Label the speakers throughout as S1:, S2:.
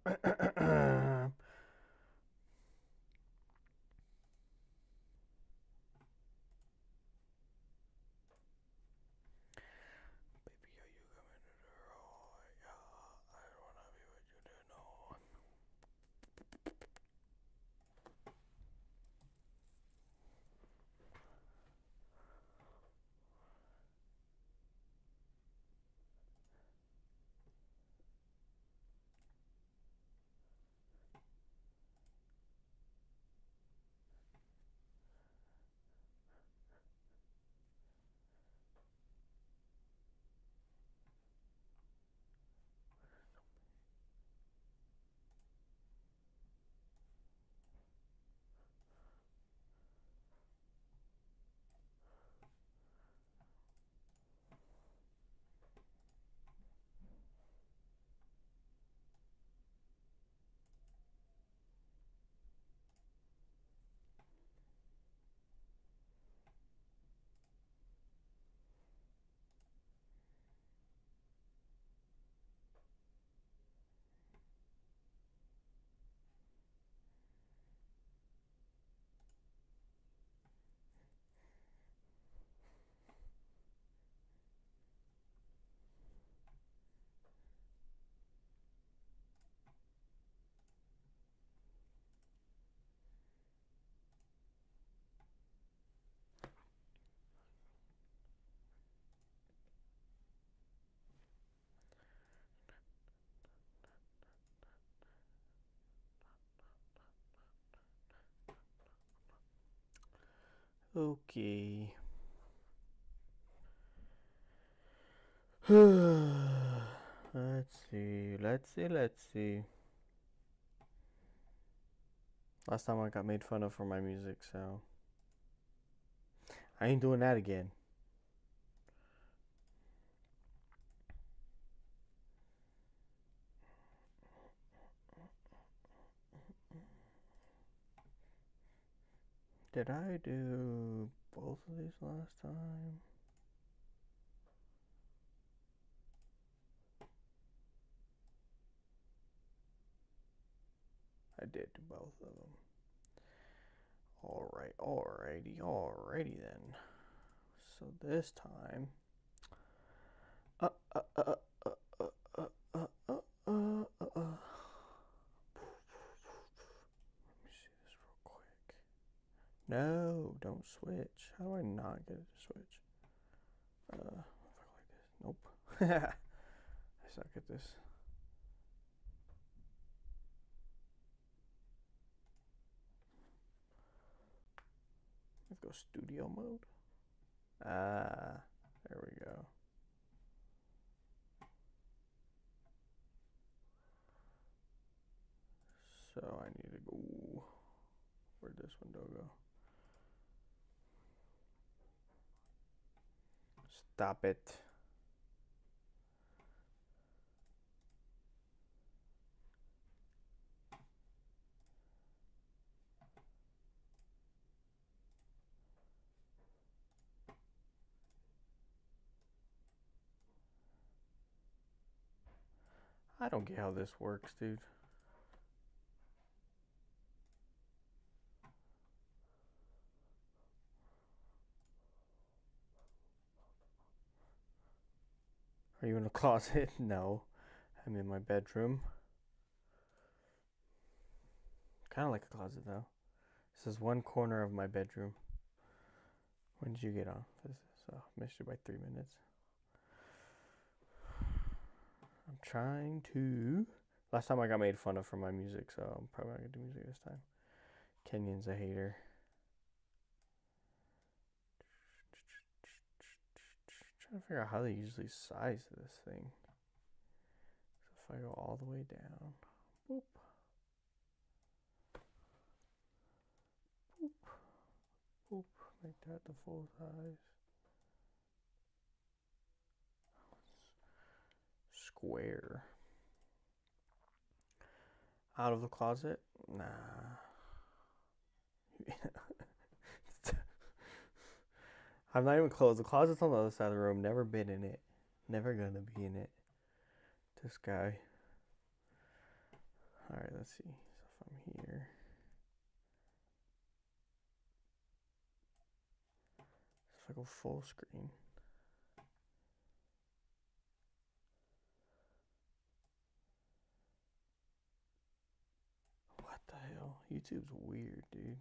S1: Baby, are you coming to the right? Yeah, I don't wanna be with you there, no. Okay. Let's see. Last time I got made fun of for my music, so I ain't doing that again. Did I do both of these last time? I did do both of them. Alrighty then. So this time, uh, uh, uh, uh, uh, uh, uh, uh, uh, uh. Let me see this real quick. No, don't switch. How do I not get it to switch? If I go like this, nope. I suck at this. Let's go studio mode. Ah, there we go. So I need to go. Where'd this window go? Stop it. I don't get how this works, dude. Are you in a closet? No. I'm in my bedroom. Kind of like a closet, though. This is one corner of my bedroom. When did you get on? So missed you by 3 minutes. I'm trying to. Last time I got made fun of for my music, so I'm probably not gonna do music this time. Kenyon's a hater. Trying to figure out how they usually size this thing. So if I go all the way down, boop, boop, boop, make that the full size. Square. Out of the closet? Nah. I'm not even close. The closet's on the other side of the room. Never been in it. Never gonna be in it. This guy. Alright, let's see. So if I'm here. So if I go full screen. What the hell? YouTube's weird, dude.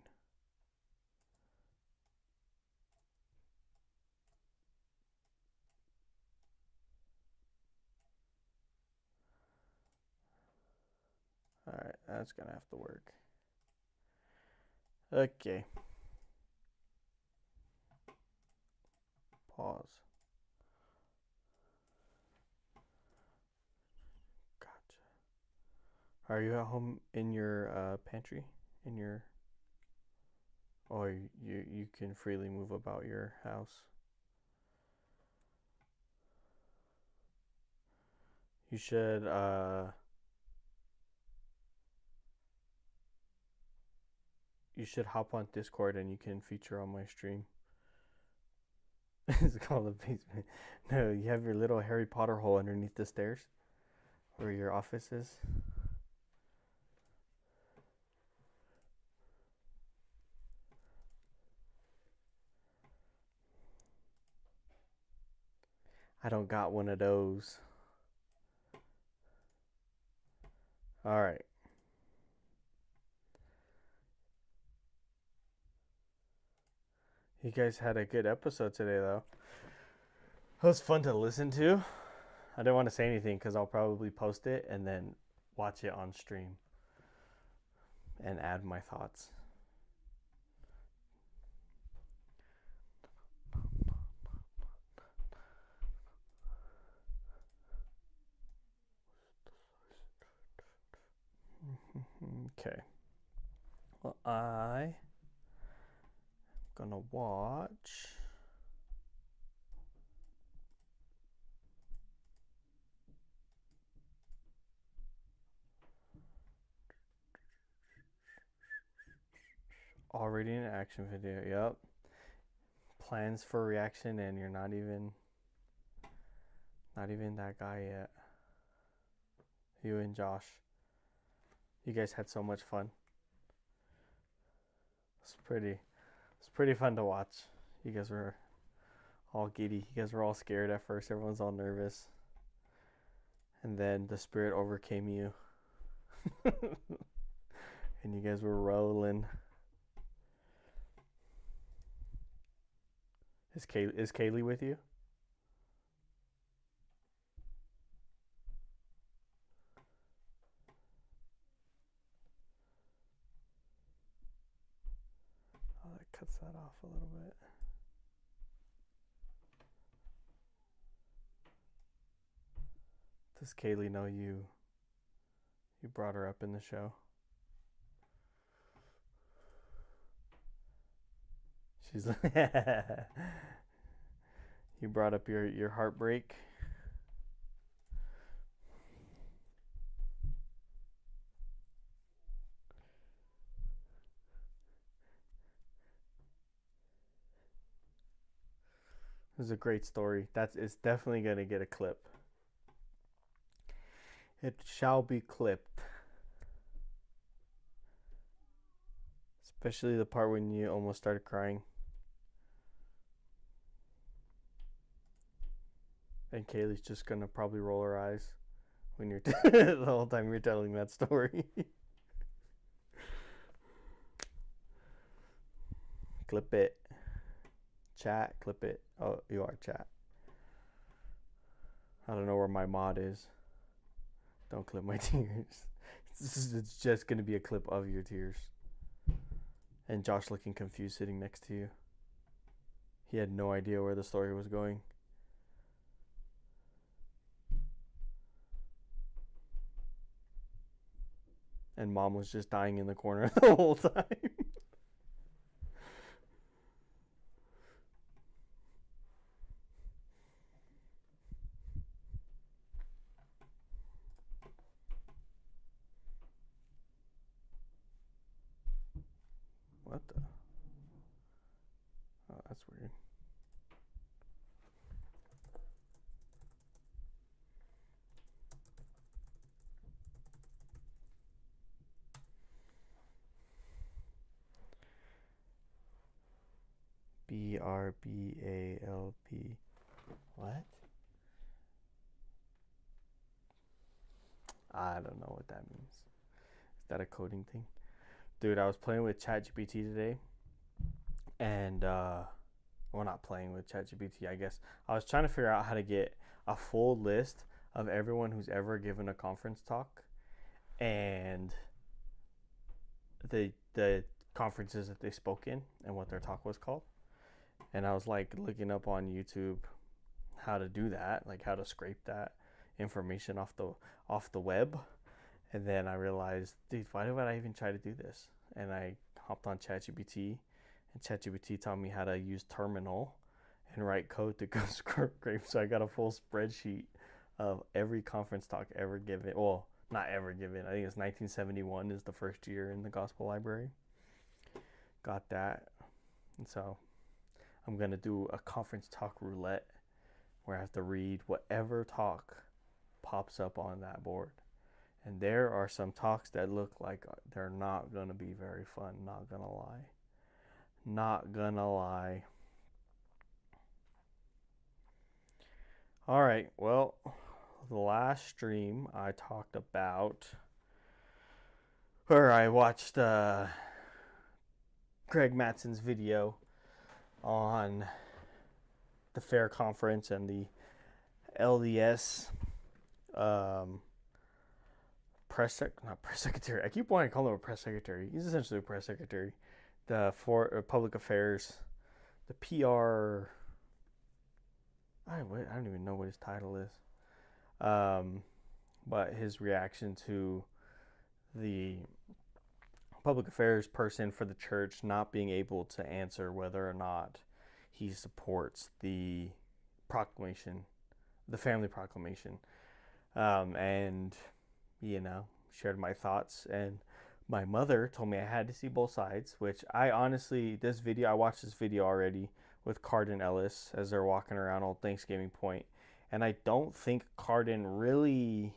S1: Alright, that's gonna have to work. Okay. Pause. Gotcha. Are you at home in your pantry? In your... Or you can freely move about your house? You should hop on Discord and you can feature on my stream. It's called the basement. No, you have your little Harry Potter hole underneath the stairs where your office is. I don't got one of those. All right. You guys had a good episode today, though. It was fun to listen to. I didn't want to say anything because I'll probably post it and then watch it on stream and add my thoughts. Okay. Well, I'm gonna watch. Already an action video. Yep. Plans for reaction, and you're not even that guy yet. You and Josh. You guys had so much fun. It's pretty fun to watch. You guys were all giddy. You guys were all scared at first. Everyone's all nervous. And then the spirit overcame you. And you guys were rolling. Is Kaylee with you? Oh, that cuts that off a little bit. Does Kaylee know you brought her up in the show? She's you brought up your heartbreak. It was a great story. It's definitely gonna get a clip. It shall be clipped. Especially the part when you almost started crying. And Kaylee's just gonna probably roll her eyes when you're the whole time you're telling that story. Clip it. Chat, clip it. Oh, you are chat. I don't know where my mod is. Don't clip my tears. It's just gonna be a clip of your tears. And Josh looking confused sitting next to you. He had no idea where the story was going. And Mom was just dying in the corner the whole time. What the? Oh, that's weird. BRBALP. What? I don't know what that means. Is that a coding thing? Dude, I was playing with ChatGPT today. And, well, not playing with ChatGPT, I guess. I was trying to figure out how to get a full list of everyone who's ever given a conference talk and the conferences that they spoke in and what their talk was called. And I was like looking up on YouTube how to do that, like how to scrape that information off the web. And then I realized, dude, why did I even try to do this? And I hopped on ChatGPT, and ChatGPT taught me how to use Terminal and write code to go scrape. So I got a full spreadsheet of every conference talk ever given. Well, not ever given. I think it's 1971 is the first year in the Gospel Library. Got that. And so I'm going to do a conference talk roulette where I have to read whatever talk pops up on that board. And there are some talks that look like they're not going to be very fun. Not going to lie. Not going to lie. All right. Well, the last stream I talked about, where I watched Greg Mattson's video on the FAIR conference and the LDS not press secretary. I keep wanting to call him a press secretary. He's essentially a press secretary. The public affairs, the PR. I don't even know what his title is. But his reaction to the public affairs person for the church not being able to answer whether or not he supports the proclamation, the family proclamation, and shared my thoughts. And my mother told me I had to see both sides, which I honestly, I watched this video already with Cardin Ellis as they're walking around Old Thanksgiving Point, and I don't think Cardin really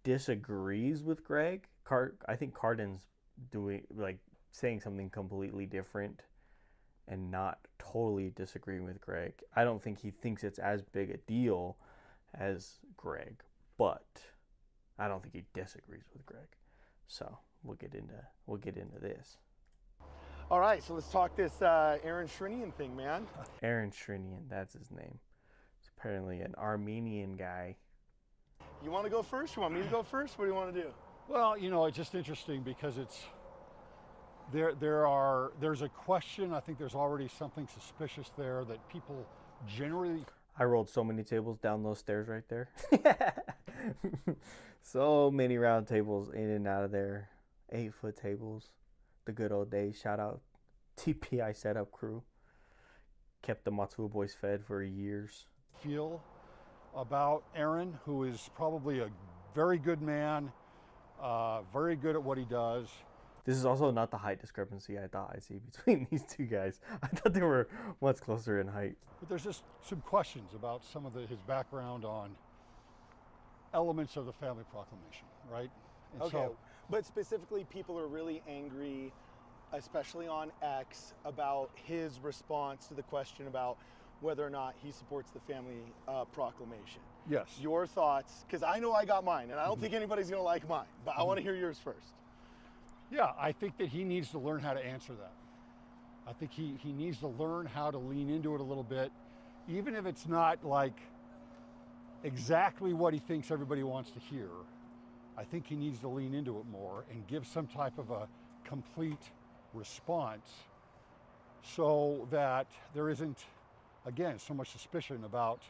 S1: disagrees with Greg. I think Cardin's saying something completely different and not totally disagreeing with Greg. I don't think he thinks it's as big a deal as Greg, but I don't think he disagrees with Greg. So we'll get into this.
S2: All right, so let's talk this Aaron Shrinian thing, man.
S1: Aaron Shrinian, that's his name. He's apparently an Armenian guy.
S2: You want to go first? You want me to go first? What do you want to do?
S3: Well, it's just interesting because there's a question. I think there's already something suspicious there that people generally.
S1: I rolled so many tables down those stairs right there. So many round tables in and out of there. 8-foot tables. The good old days. Shout out TPI setup crew. Kept the Matua boys fed for years.
S3: Feel about Aaron, who is probably a very good man, very good at what he does.
S1: This is also not the height discrepancy I thought I'd see between these two guys. I thought they were much closer in height.
S3: But there's just some questions about some of his background on elements of the family proclamation, right? And
S2: okay, but specifically people are really angry, especially on X, about his response to the question about whether or not he supports the family proclamation.
S3: Yes.
S2: Your thoughts, because I know I got mine, and I don't think anybody's going to like mine, but I want to hear yours first.
S3: Yeah, I think that he needs to learn how to answer that. I think he needs to learn how to lean into it a little bit, even if it's not like exactly what he thinks everybody wants to hear. I think he needs to lean into it more and give some type of a complete response so that there isn't, again, so much suspicion about,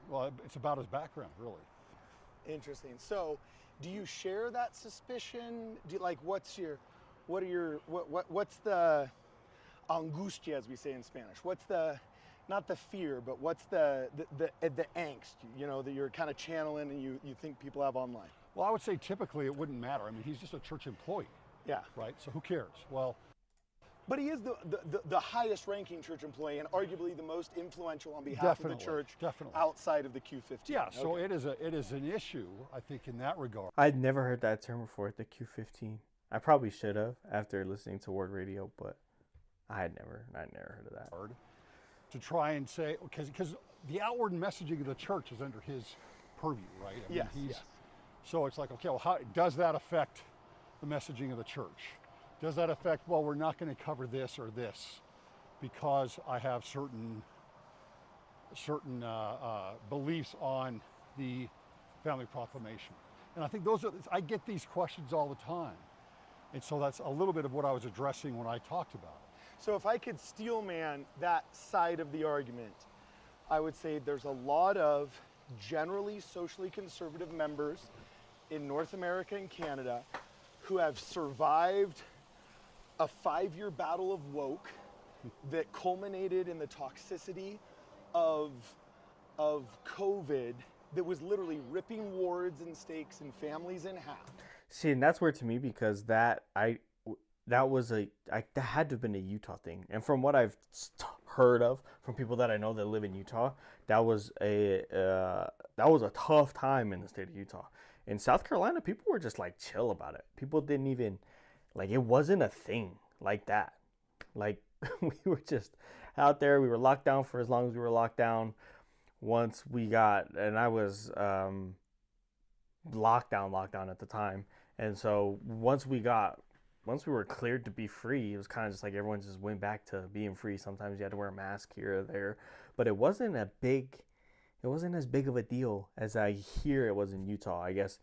S3: well, it's about his background, really.
S2: Interesting. So, do you share that suspicion? What's the angustia, as we say in Spanish? What's the, not the fear, but what's the angst, that you're kind of channeling and you think people have online?
S3: Well, I would say typically it wouldn't matter. I mean, he's just a church employee.
S2: Yeah.
S3: Right? So who cares? Well,
S2: but he is the highest ranking church employee and arguably the most influential on behalf of the church outside of the Q15.
S3: Yeah, so it is an issue, I think, in that regard.
S1: I'd never heard that term before, the Q15. I probably should have after listening to Word Radio, but I'd never heard of that.
S3: hard to try and say, because the outward messaging of the church is under his purview, right? I mean,
S2: Yes.
S3: So it's like, okay, well, how does that affect the messaging of the church? Does that affect, well, we're not going to cover this or this because I have certain beliefs on the family proclamation? And I think I get these questions all the time. And so that's a little bit of what I was addressing when I talked about it.
S2: So if I could steel man that side of the argument, I would say there's a lot of generally socially conservative members in North America and Canada who have survived a 5-year battle of woke that culminated in the toxicity of COVID that was literally ripping wards and stakes and families in half.
S1: See, and that's weird to me because that had to have been a Utah thing, and from what I've heard of from people that I know that live in Utah, that was a tough time in the state of Utah. In South Carolina, people were just like chill about it. People didn't even it wasn't a thing like that. Like we were just out there. We were locked down for as long as we were locked down. Once we got, and I was lockdown at the time. And so once we were cleared to be free, it was kind of just like everyone just went back to being free. Sometimes you had to wear a mask here or there, but it wasn't as big of a deal as I hear it was in Utah. I guess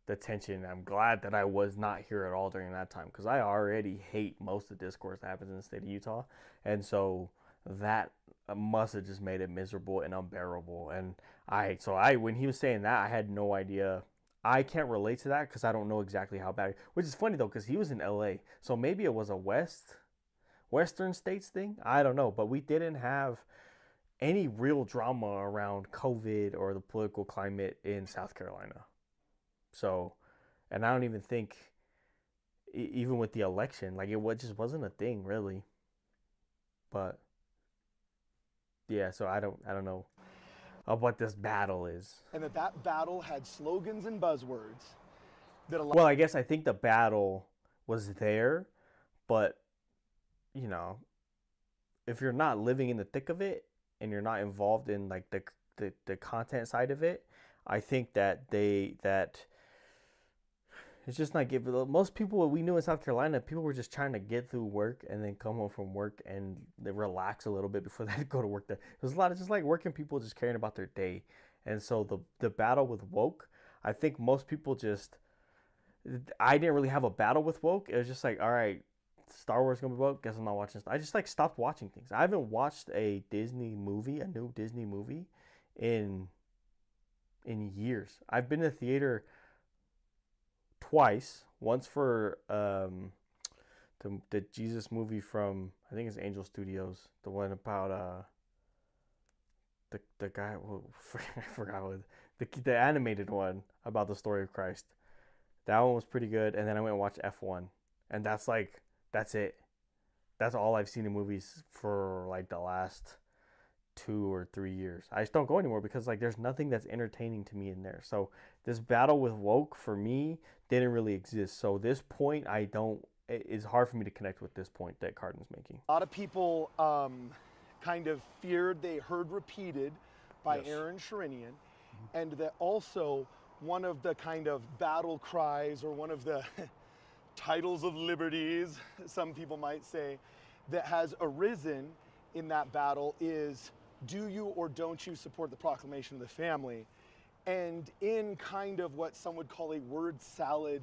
S1: the tension, I'm glad that I was not here at all during that time, because I already hate most of the discourse that happens in the state of Utah. And so that must have just made it miserable and unbearable. And when he was saying that, I had no idea. I can't relate to that because I don't know exactly how bad. Which is funny though, because he was in LA, so maybe it was a Western states thing. I don't know, but we didn't have any real drama around COVID or the political climate in South Carolina. So, and I don't even think, even with the election, it just wasn't a thing really. But yeah, so I don't know of what this battle is.
S2: And that battle had slogans and buzzwords that
S1: Well, I guess I think the battle was there, but if you're not living in the thick of it and you're not involved in the content side of it, I think that it's just not giving. Most people we knew in South Carolina, people were just trying to get through work and then come home from work and they relax a little bit before they go to work. There was a lot of just working people just caring about their day. And so the battle with woke, I think most people I didn't really have a battle with woke. It was just all right, Star Wars is gonna be woke. Guess I'm not watching. I just stopped watching things. I haven't watched a new Disney movie, in years. I've been to the theater twice. Once for the Jesus movie from, I think it's Angel Studios, the one about the guy, I forgot what, the animated one about the story of Christ. That one was pretty good. And then I went and watched F1, and that's it. That's all I've seen in movies for the last 2 or 3 years. I just don't go anymore because there's nothing that's entertaining to me in there. So this battle with woke for me didn't really exist. So this point, it's hard for me to connect with this point that Cardin's making.
S2: A lot of people kind of feared they heard repeated by
S3: Yes.
S2: Aaron Sherinian, and that also one of the kind of battle cries or one of the titles of liberties, some people might say, that has arisen in that battle is, do you or don't you support the proclamation of the family? And in kind of what some would call a word salad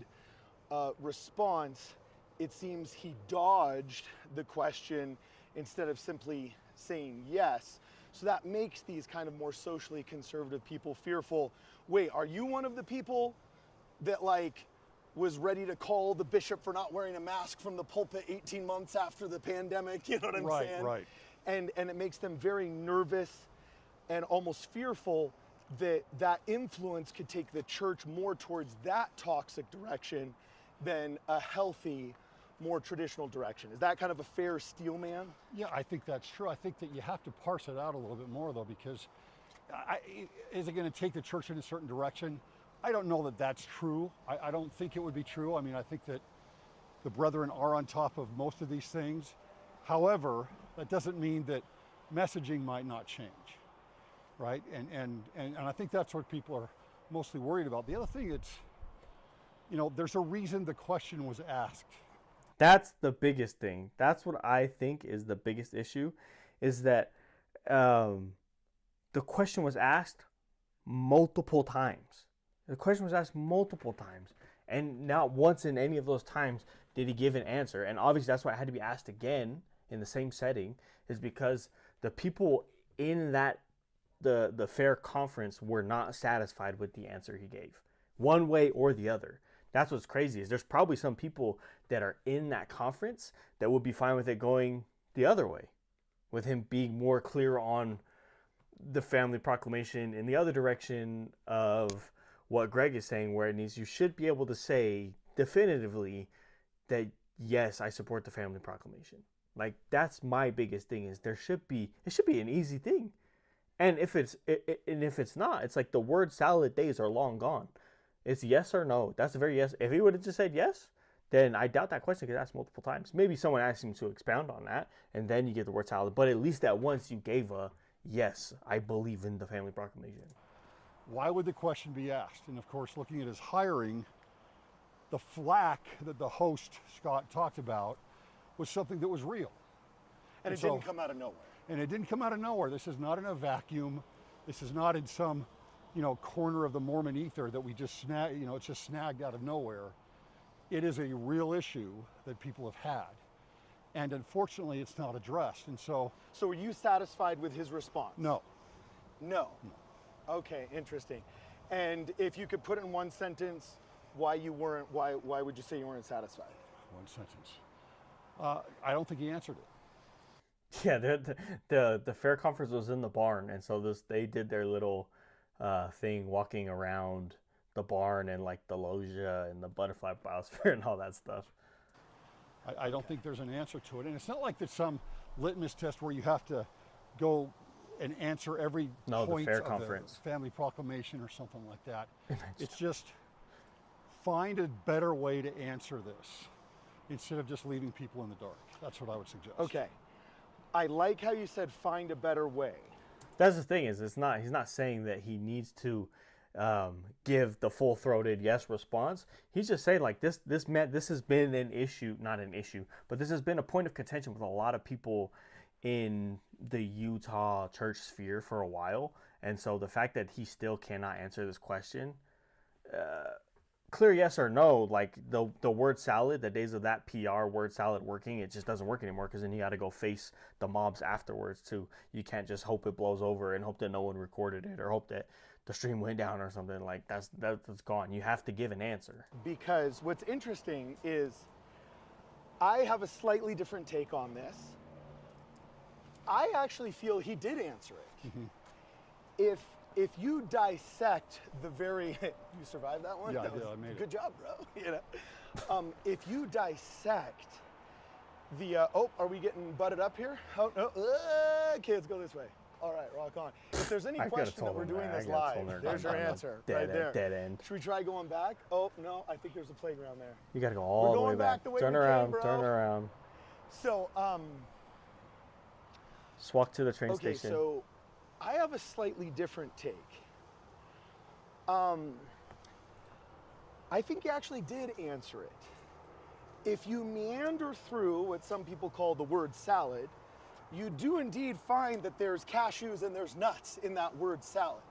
S2: response, it seems he dodged the question instead of simply saying yes. So that makes these kind of more socially conservative people fearful. Wait, are you one of the people that was ready to call the bishop for not wearing a mask from the pulpit 18 months after the pandemic? You know what I'm saying?
S3: Right.
S2: And it makes them very nervous and almost fearful that influence could take the church more towards that toxic direction than a healthy, more traditional direction. Is that kind of a fair steel man?
S3: Yeah, I think that's true. I think that you have to parse it out a little bit more, though, because is it going to take the church in a certain direction? I don't know that that's true. I don't think it would be true. I mean, I think that the brethren are on top of most of these things. However, that doesn't mean that messaging might not change, right? And I think that's what people are mostly worried about. The other thing is, you know, there's a reason the question was asked.
S1: That's the biggest thing. That's what I think is the biggest issue, is that the question was asked multiple times. The question was asked multiple times, and not once in any of those times did he give an answer. And obviously that's why it had to be asked again in the same setting, is because the people in that the fair conference were not satisfied with the answer he gave, one way or the other. That's what's crazy, is there's probably some people that are in that conference that would be fine with it going the other way, with him being more clear on the family proclamation in the other direction of what Greg is saying, where it needs, you should be able to say definitively that yes, I support the family proclamation. Like, that's my biggest thing, is it should be an easy thing. And if it's not, it's like the word salad days are long gone. It's yes or no. That's a very yes. If he would have just said yes, then I doubt that question gets asked multiple times. Maybe someone asked him to expound on that, and then you get the word salad. But at least at once you gave a yes, I believe in the family proclamation.
S3: Why would the question be asked? And of course, looking at his hiring, the flack that the host, Scott, talked about was something that was real.
S2: And it didn't come out of nowhere.
S3: And it didn't come out of nowhere. This is not in a vacuum. This is not in some, you know, corner of the Mormon ether that we just snag, you know, it's just snagged out of nowhere. It is a real issue that people have had. And unfortunately, it's not addressed. And so
S2: were you satisfied with his response?
S3: No.
S2: No. Okay, interesting. And if you could put in one sentence why would you say you weren't satisfied?
S3: One sentence. I don't think he answered it.
S1: Yeah, the fair conference was in the barn, and so they did their little thing walking around the barn and like the loggia and the butterfly biosphere and all that stuff.
S3: I don't think there's an answer to it. And it's not like there's some litmus test where you have to go and answer every point
S1: fair
S3: of
S1: conference.
S3: the family proclamation or something like that. It's just find a better way to answer this instead of just leaving people in the dark. That's what I would suggest.
S2: Okay. I like how you said find a better way.
S1: That's the thing, is he's not saying that he needs to give the full-throated yes response. He's just saying, like, this has been an issue, not an issue, but this has been a point of contention with a lot of people in the Utah church sphere for a while. And so the fact that he still cannot answer this question, clear yes or no, like the word salad, the days of that PR word salad working, it just doesn't work anymore, because then you got to go face the mobs afterwards too. You can't just hope it blows over and hope that no one recorded it, or hope that the stream went down or something. Like, that's gone. You have to give an answer. Because
S2: what's interesting is I have a slightly different take on this. I actually feel he did answer it. Mm-hmm. If you dissect the very, you survived that one?
S3: Yeah,
S2: that
S3: I did. I made it.
S2: Good job, bro. You know, if you dissect the, are we getting butted up here? Oh, no. Okay, let's go this way. All right, rock on. If there's any question that we're doing this live, there's your answer right there.
S1: Dead end.
S2: Should we try going back? Oh, no, I think there's a playground there.
S1: You got to go all the way back. Turn around, turn around.
S2: So,
S1: just walk to the train station.
S2: Okay, so I have a slightly different take. I think he actually did answer it. If you meander through what some people call the word salad, you do indeed find that there's cashews and there's nuts in that word salad.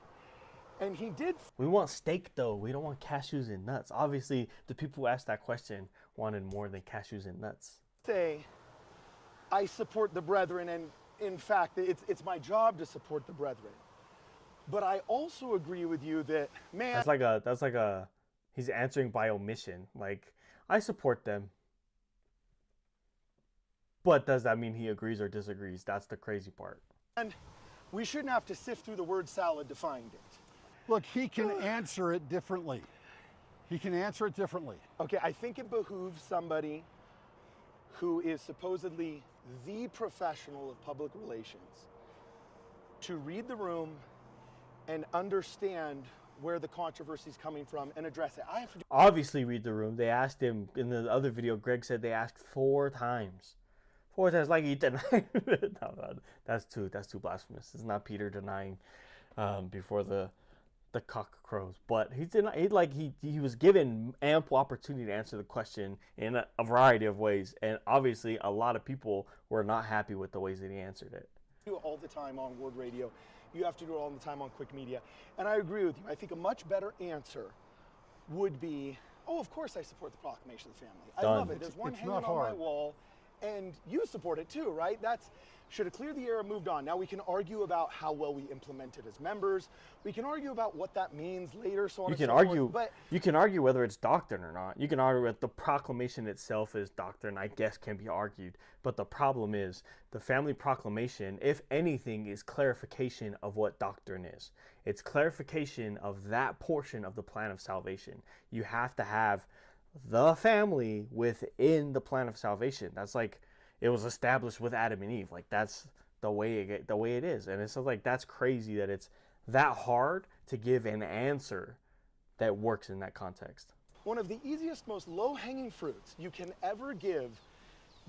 S2: And he did. We want steak, though. We don't want cashews and nuts. Obviously, the people who asked that question wanted more than cashews and nuts. Say, I support the brethren, and in fact, it's my job to support the brethren. But I also agree with you that, man, that's like a he's answering by omission. Like, I support them. But does that mean he agrees or disagrees? That's the crazy part. And we shouldn't have to sift through the word salad to find it.
S3: Look, he can answer it differently. He can answer it differently.
S2: Okay, I think it behooves somebody who is supposedly the professional of public relations to read the room and understand where the controversy is coming from and address it. I have to obviously read the room. They asked him in the other video, Greg said they asked 4 times.
S1: 4 times like he denied. No, that's too blasphemous. It's not Peter denying before the cock crows, but he was given ample opportunity to answer the question in a variety of ways, and obviously a lot of people were not happy with the ways that he answered it.
S2: Do it all the time on Word Radio. You have to do it all the time on Quick Media. And I agree with you. I think a much better answer would be, oh, of course I support the Proclamation of the Family. I love it. There's one hanging on my wall, and you support it too, right? Should have cleared the air and moved on. Now we can argue about how well we implement it as members. We can argue about what that means later, so on and so forth. But
S1: you can argue whether it's doctrine or not. You can argue that the proclamation itself is doctrine, I guess, can be argued. But the problem is the family proclamation, if anything, is clarification of what doctrine is. It's clarification of that portion of the plan of salvation. You have to have the family within the plan of salvation. That's like, it was established with Adam and Eve. Like, that's the way it is. And it's like, that's crazy that it's that hard to give an answer that works in that context.
S2: One of the easiest, most low-hanging fruits you can ever give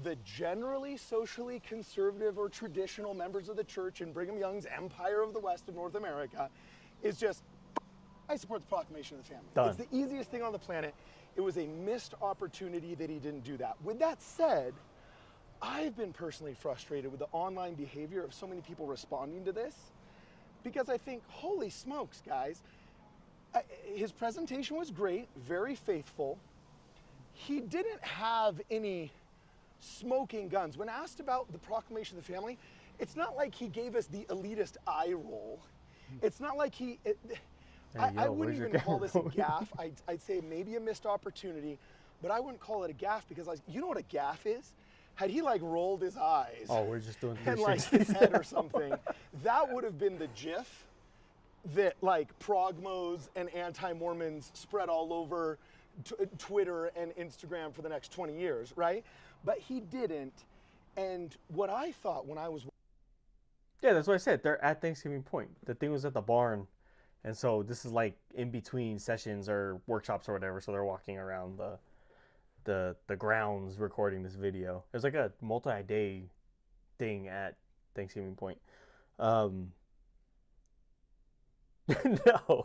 S2: the generally socially conservative or traditional members of the church in Brigham Young's Empire of the West of North America is just, I support the Proclamation of the Family.
S1: Done.
S2: It's the easiest thing on the planet. It was a missed opportunity that he didn't do that. With that said, I've been personally frustrated with the online behavior of so many people responding to this, because I think, holy smokes, guys, his presentation was great, very faithful. He didn't have any smoking guns. When asked about the Proclamation of the Family, it's not like he gave us the elitist eye roll. It's not like I wouldn't even call this a gaffe. I'd say maybe a missed opportunity, but I wouldn't call it a gaffe, because you know what a gaffe is? Had he rolled his eyes,
S1: oh, we're just doing
S2: and his head or something, that would have been the GIF that progmos and anti-Mormons spread all over Twitter and Instagram for the next 20 years, right? But he didn't. And what I thought when I was...
S1: Yeah, that's what I said. They're at Thanksgiving Point. The thing was at the barn. And so this is in between sessions or workshops or whatever. So they're walking around the grounds recording this video. It was like a multi-day thing at Thanksgiving Point. No,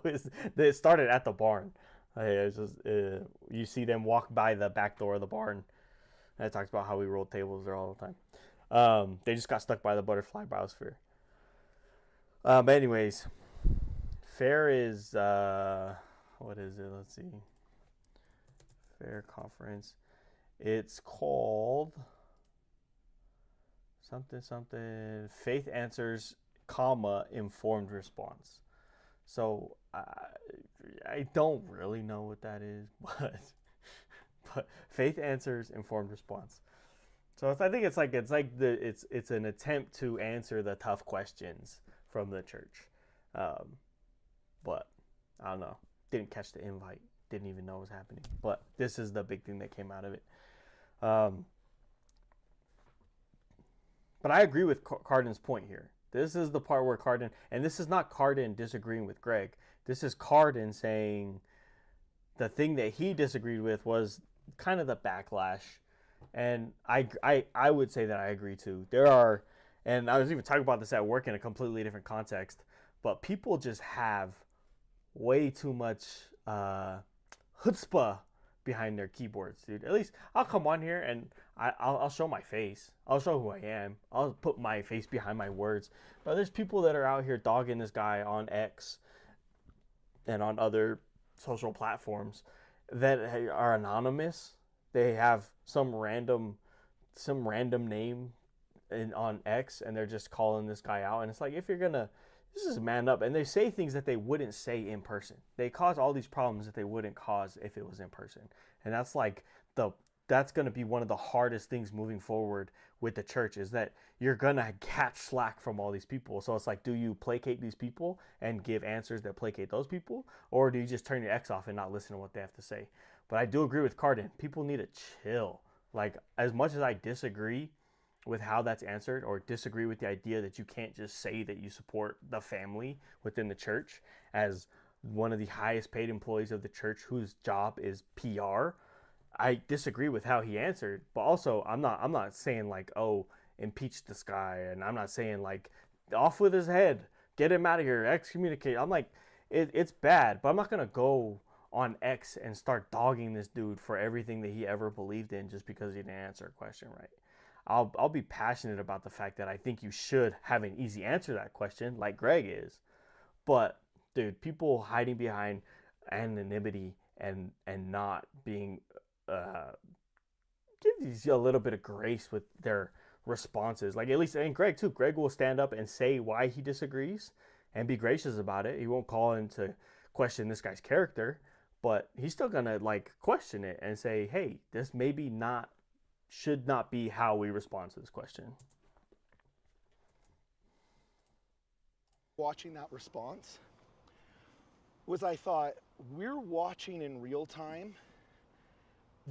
S1: it started at the barn. It's just, you see them walk by the back door of the barn. And it talks about how we roll tables there all the time. They just got stuck by the butterfly biosphere. But anyways, fair is, what is it? Let's see. Fair conference. It's called something Faith Answers, Informed Response. So I don't really know what that is, but Faith Answers, Informed Response. So I think it's an attempt to answer the tough questions from the church. But I don't know. Didn't catch the invite. Didn't even know it was happening. But this is the big thing that came out of it. But I agree with Cardin's point here. This is the part where Cardin, and this is not Cardin disagreeing with Greg. This is Cardin saying the thing that he disagreed with was kind of the backlash. And I would say that I agree too. There are, and I was even talking about this at work in a completely different context, but people just have way too much chutzpah behind their keyboards, dude. At least I'll come on here and I'll show my face. I'll show who I am. I'll put my face behind my words. But there's people that are out here dogging this guy on X and on other social platforms that are anonymous. They have some random name on X, and they're just calling this guy out. And it's like, if you're gonna, this is man up. And they say things that they wouldn't say in person. They cause all these problems that they wouldn't cause if it was in person. And that's that's going to be one of the hardest things moving forward with the church, is that you're going to catch slack from all these people. So it's like, do you placate these people and give answers that placate those people? Or do you just turn your X off and not listen to what they have to say? But I do agree with Cardin. People need to chill. Like, as much as I disagree with how that's answered, or disagree with the idea that you can't just say that you support the family within the church as one of the highest paid employees of the church whose job is PR, I disagree with how he answered, but also I'm not saying like, oh, impeach this guy, and I'm not saying like off with his head, get him out of here, excommunicate. I'm like, it's bad, but I'm not gonna go on X and start dogging this dude for everything that he ever believed in just because he didn't answer a question right. I'll be passionate about the fact that I think you should have an easy answer to that question, like Greg is. But dude, people hiding behind anonymity and not being give these a little bit of grace with their responses. Like at least, and Greg too. Greg will stand up and say why he disagrees and be gracious about it. He won't call into question this guy's character, but he's still gonna like question it and say, hey, this maybe not should not be how we respond to this question.
S2: Watching that response was I thought, we're watching in real time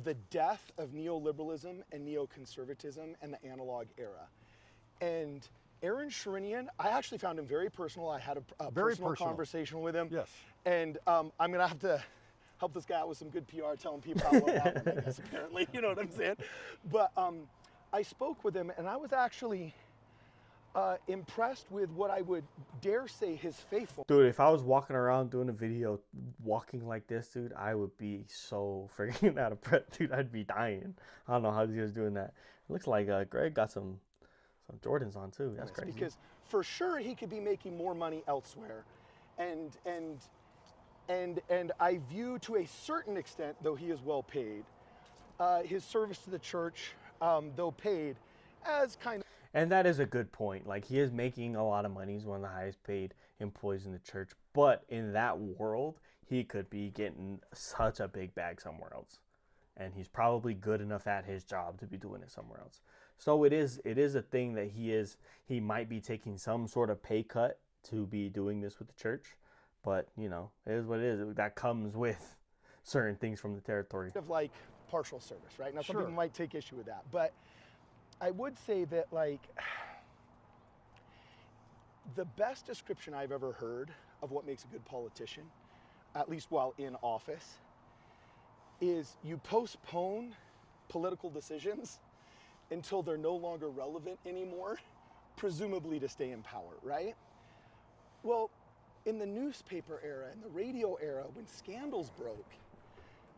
S2: the death of neoliberalism and neoconservatism and the analog era. And Aaron Sherinian, I actually found him very personal. I had a personal conversation with him.
S3: Yes.
S2: And I'm going to have to help this guy out with some good PR, telling people how well that one, I guess, apparently. You know what I'm saying? But I spoke with him, and I was actually impressed with what I would dare say his faithfulness.
S1: Dude, if I was walking around doing a video walking like this, dude, I would be so freaking out of breath, dude. I'd be dying. I don't know how he was doing that. It looks like Greg got some Jordans on too. That's crazy.
S2: Because for sure he could be making more money elsewhere. And I view to a certain extent, though he is well paid, his service to the church, though paid, as kind of.
S1: And that is a good point. Like, he is making a lot of money. He's one of the highest paid employees in the church. But in that world, he could be getting such a big bag somewhere else. And he's probably good enough at his job to be doing it somewhere else. So it is a thing that he might be taking some sort of pay cut to be doing this with the church. But, you know, it is what it is. That comes with certain things from the territory.
S2: Of like partial service, right? Now, some
S3: Sure.
S2: people might take issue with that. But I would say that, like, the best description I've ever heard of what makes a good politician, at least while in office, is you postpone political decisions until they're no longer relevant anymore, presumably to stay in power, right? Well, in the newspaper era, in the radio era, when scandals broke,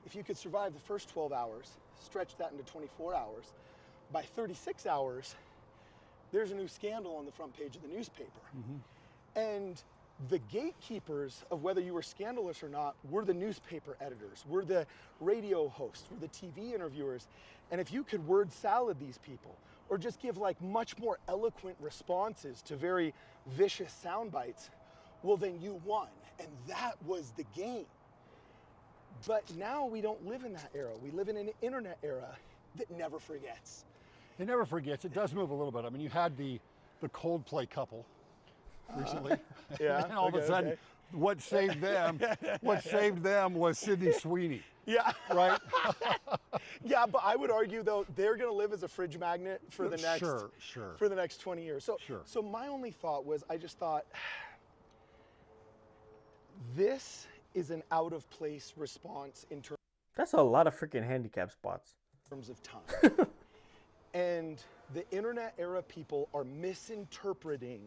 S2: if you could survive the first 12 hours, stretch that into 24 hours, by 36 hours, there's a new scandal on the front page of the newspaper. Mm-hmm. And the gatekeepers of whether you were scandalous or not were the newspaper editors, were the radio hosts, were the TV interviewers. And if you could word salad these people, or just give like much more eloquent responses to very vicious sound bites, well, then you won. And that was the game. But now we don't live in that era. We live in an internet era that never forgets.
S3: It never forgets. It does move a little bit. I mean, you had the Coldplay couple recently.
S2: Yeah.
S3: And all of a sudden, what saved them was Sydney Sweeney.
S2: Yeah.
S3: Right?
S2: Yeah, but I would argue though they're going to live as a fridge magnet for the next
S3: for
S2: the next 20 years. So my only thought was, I just thought this is an out of place response in terms.
S1: That's a lot of freaking handicap spots.
S2: Terms of time. And the internet era people are misinterpreting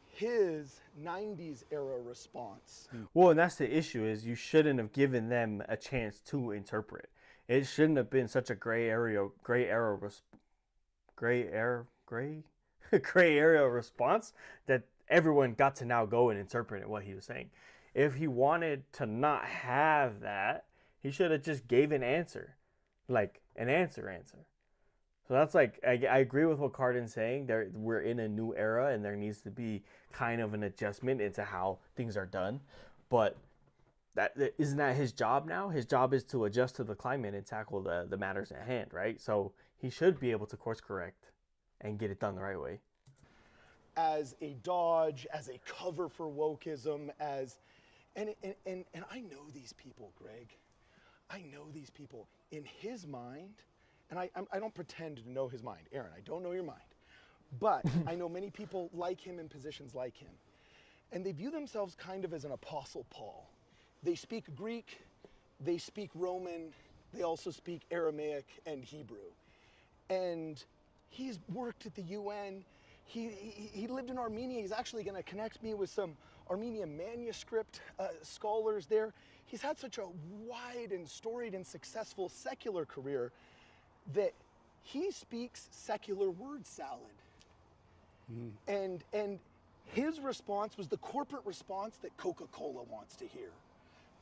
S2: his 90s era response.
S1: Well, and that's the issue, is you shouldn't have given them a chance to interpret. It shouldn't have been such a gray area response that everyone got to now go and interpret what he was saying. If he wanted to not have that, he should have just gave an answer. Like an answer. So that's like, I agree with what Cardin's saying. We're in a new era and there needs to be kind of an adjustment into how things are done. But isn't that his job now? His job is to adjust to the climate and tackle the matters at hand, right? So he should be able to course correct and get it done the right way.
S2: As a dodge, as a cover for wokeism, and I know these people, Greg. I know these people. In his mind, and I don't pretend to know his mind. Aaron, I don't know your mind. But I know many people like him in positions like him. And they view themselves kind of as an Apostle Paul. They speak Greek, they speak Roman, They also speak Aramaic and Hebrew. And he's worked at the UN. He lived in Armenia. He's actually going to connect me with some Armenian manuscript scholars there. He's had such a wide and storied and successful secular career that he speaks secular word salad. And his response was the corporate response that Coca-Cola wants to hear.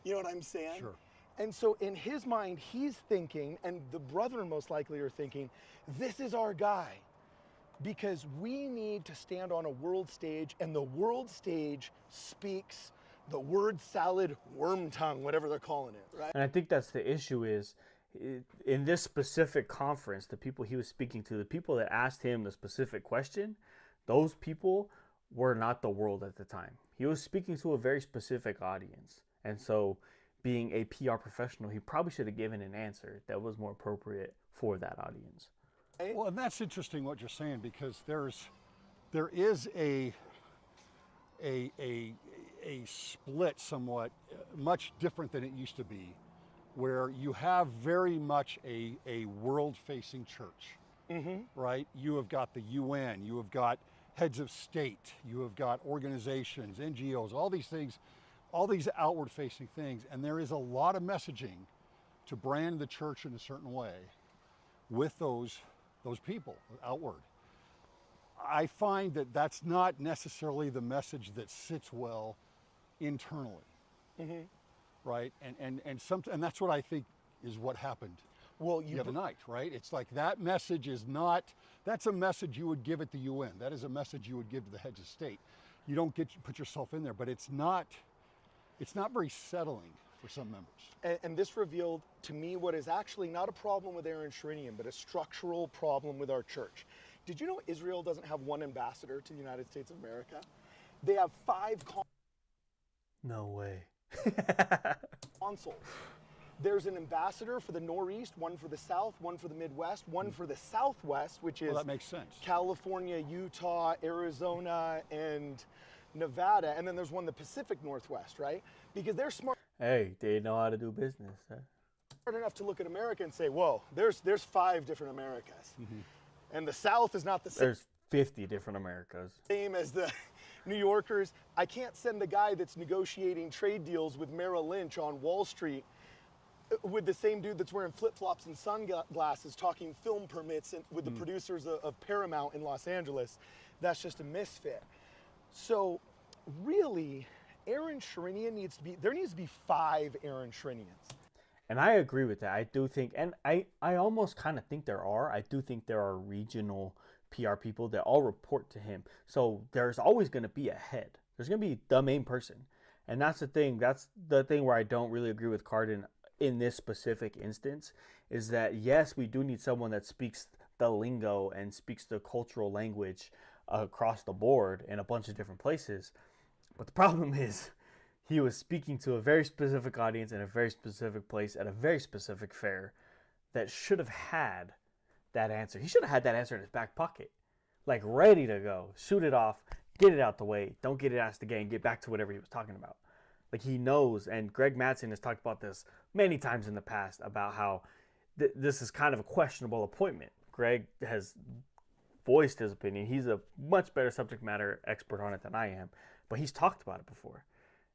S2: You know what I'm saying?
S3: Sure.
S2: And so in his mind, he's thinking, and the brethren most likely are thinking, this is our guy. Because we need to stand on a world stage, and the world stage speaks the word salad, worm tongue, whatever they're calling it, right?
S1: And I think that's the issue is, in this specific conference, the people he was speaking to, the people that asked him the specific question, those people were not the world at the time. He was speaking to a very specific audience. And so being a PR professional, he probably should have given an answer that was more appropriate for that audience.
S3: Well, and that's interesting what you're saying, because there is a split somewhat, much different than it used to be, where you have very much a world-facing church, right? You have got the UN, you have got heads of state, you have got organizations, NGOs, all these things, all these outward-facing things, and there is a lot of messaging to brand the church in a certain way with those people outward. I find that that's not necessarily the message that sits well internally, right? And that's what I think is what happened the other night, right? It's like that message is not, that's a message you would give at the UN. That is a message you would give to the heads of state. You don't put yourself in there, but it's not very settling for some members.
S2: And this revealed to me what is actually not a problem with Aaron Sherinian, but a structural problem with our church. Did you know Israel doesn't have one ambassador to the United States of America? They have 5
S1: No way.
S2: consuls. There's an ambassador for the Northeast, one for the South, one for the Midwest, one for the Southwest, which is
S3: Well, that makes sense.
S2: California, Utah, Arizona, and Nevada. And then there's one in the Pacific Northwest, right? Because they're smart
S1: Hey, they know how to do business. Huh?
S2: enough to look at America and say, whoa, there's 5 different Americas. And the South is not the
S1: There's 50 different Americas.
S2: same as the New Yorkers. I can't send the guy that's negotiating trade deals with Merrill Lynch on Wall Street with the same dude that's wearing flip-flops and sunglasses talking film permits with the producers of Paramount in Los Angeles. That's just a misfit. So really, Aaron Sherinian there needs to be 5 Aaron Sherinians.
S1: And I agree with that. I do think, and I almost kind of think there are. I do think there are regional PR people that all report to him. So there's always going to be a head. There's going to be the main person. And that's the thing. That's the thing where I don't really agree with Cardin in this specific instance, is that yes, we do need someone that speaks the lingo and speaks the cultural language across the board in a bunch of different places. But the problem is he was speaking to a very specific audience in a very specific place at a very specific fair that should have had that answer. He should have had that answer in his back pocket, like ready to go, shoot it off, get it out the way, don't get it asked again, get back to whatever he was talking about. Like he knows, and Greg Mattson has talked about this many times in the past about how this is kind of a questionable appointment. Greg has voiced his opinion. He's a much better subject matter expert on it than I am, but he's talked about it before.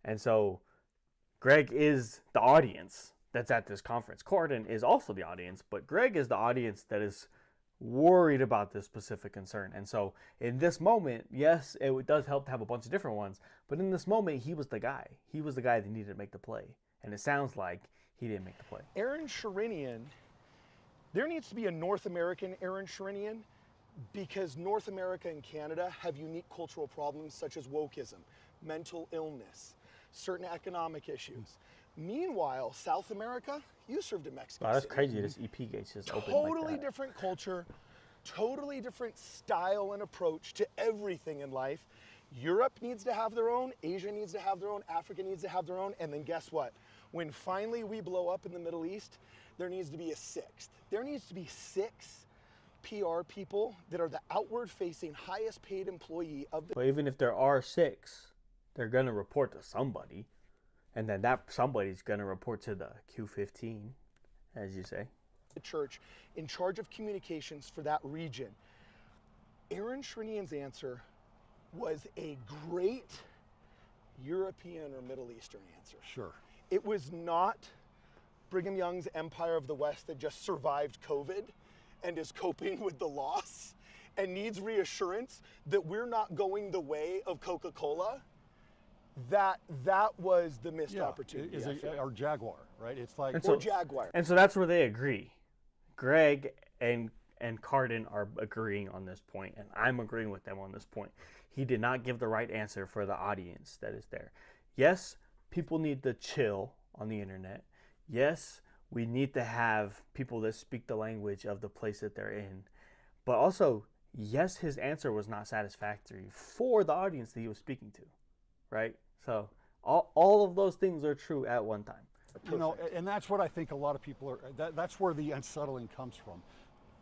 S1: And so Greg is the audience that's at this conference. Cardin is also the audience, but Greg is the audience that is worried about this specific concern. And so in this moment, yes, it does help to have a bunch of different ones, but in this moment, he was the guy. He was the guy that needed to make the play. And it sounds like he didn't make the play.
S2: Aaron Sherinian, there needs to be a North American Aaron Sherinian, because North America and Canada have unique cultural problems such as wokeism, mental illness, certain economic issues. Meanwhile, South America, you served in Mexico.
S1: Wow, that's
S2: City.
S1: crazy. This EP gate's just open
S2: Totally
S1: like that.
S2: different culture, totally different style and approach to everything in life. Europe needs to have their own, Asia needs to have their own, Africa needs to have their own, and then guess what? When finally we blow up in the Middle East, there needs to be a 6th. There needs to be 6 PR people that are the outward-facing, highest-paid employee of the.
S1: But even if there are 6, they're going to report to somebody. And then that somebody's going to report to the Q15. as you say.
S2: The church in charge of communications for that region. Aaron Shrinian's answer was a great European or Middle Eastern answer.
S3: Sure.
S2: It was not Brigham Young's Empire of the West that just survived COVID and is coping with the loss and needs reassurance that we're not going the way of Coca-Cola. That was the missed opportunity.
S3: Or Jaguar, right? It's like,
S2: or Jaguar.
S1: And so that's where they agree. Greg and Cardin are agreeing on this point, and I'm agreeing with them on this point. He did not give the right answer for the audience that is there. Yes, people need to chill on the internet. Yes, we need to have people that speak the language of the place that they're in. But also, yes, his answer was not satisfactory for the audience that he was speaking to, right? So all of those things are true at one time.
S3: you know, and that's what I think a lot of people are, that's where the unsettling comes from.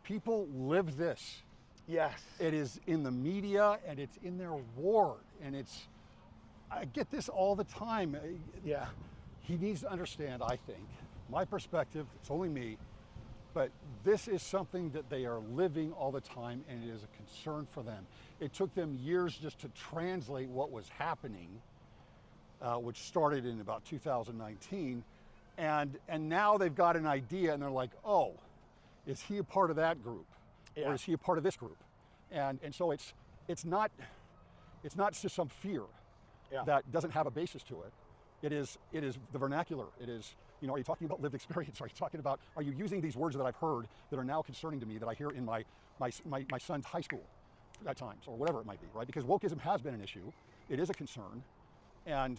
S3: People live this.
S2: Yes.
S3: It is in the media and it's in their ward, and it's, I get this all the time.
S2: Yeah.
S3: He needs to understand, I think, my perspective, it's only me, but this is something that they are living all the time, and it is a concern for them. It took them years just to translate what was happening, which started in about 2019, and now they've got an idea, and they're like, oh, is he a part of that group?
S2: Yeah.
S3: Or is he a part of this group? And so it's not just some fear that doesn't have a basis to it. It is the vernacular. It is, you know, are you talking about lived experience? Are you talking about, are you using these words that I've heard that are now concerning to me, that I hear in my son's high school at times, or whatever it might be, right? Because wokeism has been an issue. It is a concern. And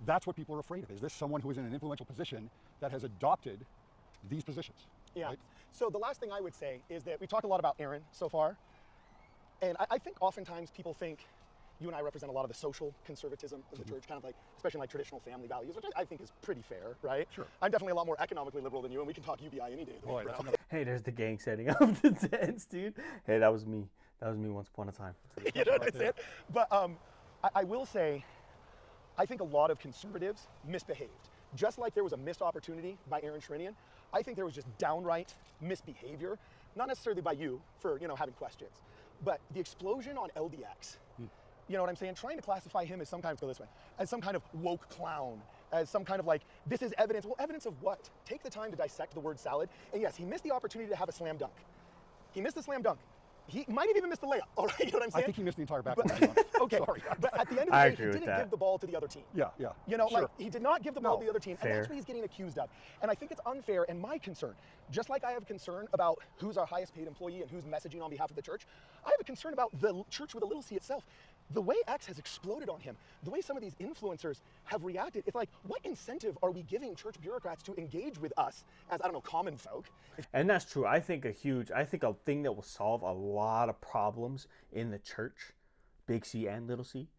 S3: that's what people are afraid of. Is this someone who is in an influential position that has adopted these positions?
S2: Yeah.
S3: Right?
S2: So the last thing I would say is that we talked a lot about Aaron so far. And I think oftentimes people think you and I represent a lot of the social conservatism of the church, kind of like, especially like traditional family values, which I think is pretty fair, right?
S3: Sure.
S2: I'm definitely a lot more economically liberal than you, and we can talk UBI any day of the week, bro.
S1: Hey, there's the gang setting up the tents, dude. Hey, that was me. That was me once upon a time.
S2: You know what I'm saying? But I will say, I think a lot of conservatives misbehaved. Just like there was a missed opportunity by Aaron Shrinian, I think there was just downright misbehavior, not necessarily by you for, you know, having questions, but the explosion on LDX. You know what I'm saying? Trying to classify him as some kind of, go this way, as some kind of woke clown, as some kind of like, this is evidence. Well, evidence of what? Take the time to dissect the word salad. And yes, he missed the opportunity to have a slam dunk. He missed the slam dunk. He might have even missed the layup, all right? You know what I'm saying?
S3: I think he missed the entire back.
S2: Okay,
S3: Sorry.
S2: but at the end of
S1: I
S2: the day,
S1: agree
S2: he
S1: with
S2: didn't give the ball to the other team.
S3: Yeah.
S2: You know,
S3: Sure.
S2: like, he did not give the ball to the other team, and
S1: Fair.
S2: that's what he's getting accused of. And I think it's unfair, and my concern, just like I have concern about who's our highest paid employee and who's messaging on behalf of the church, I have a concern about the church with a little c itself. The way X has exploded on him, the way some of these influencers have reacted, it's like, what incentive are we giving church bureaucrats to engage with us as, I don't know, common folk?
S1: And that's true. I think a thing that will solve a lot of problems in the church, big C and little c,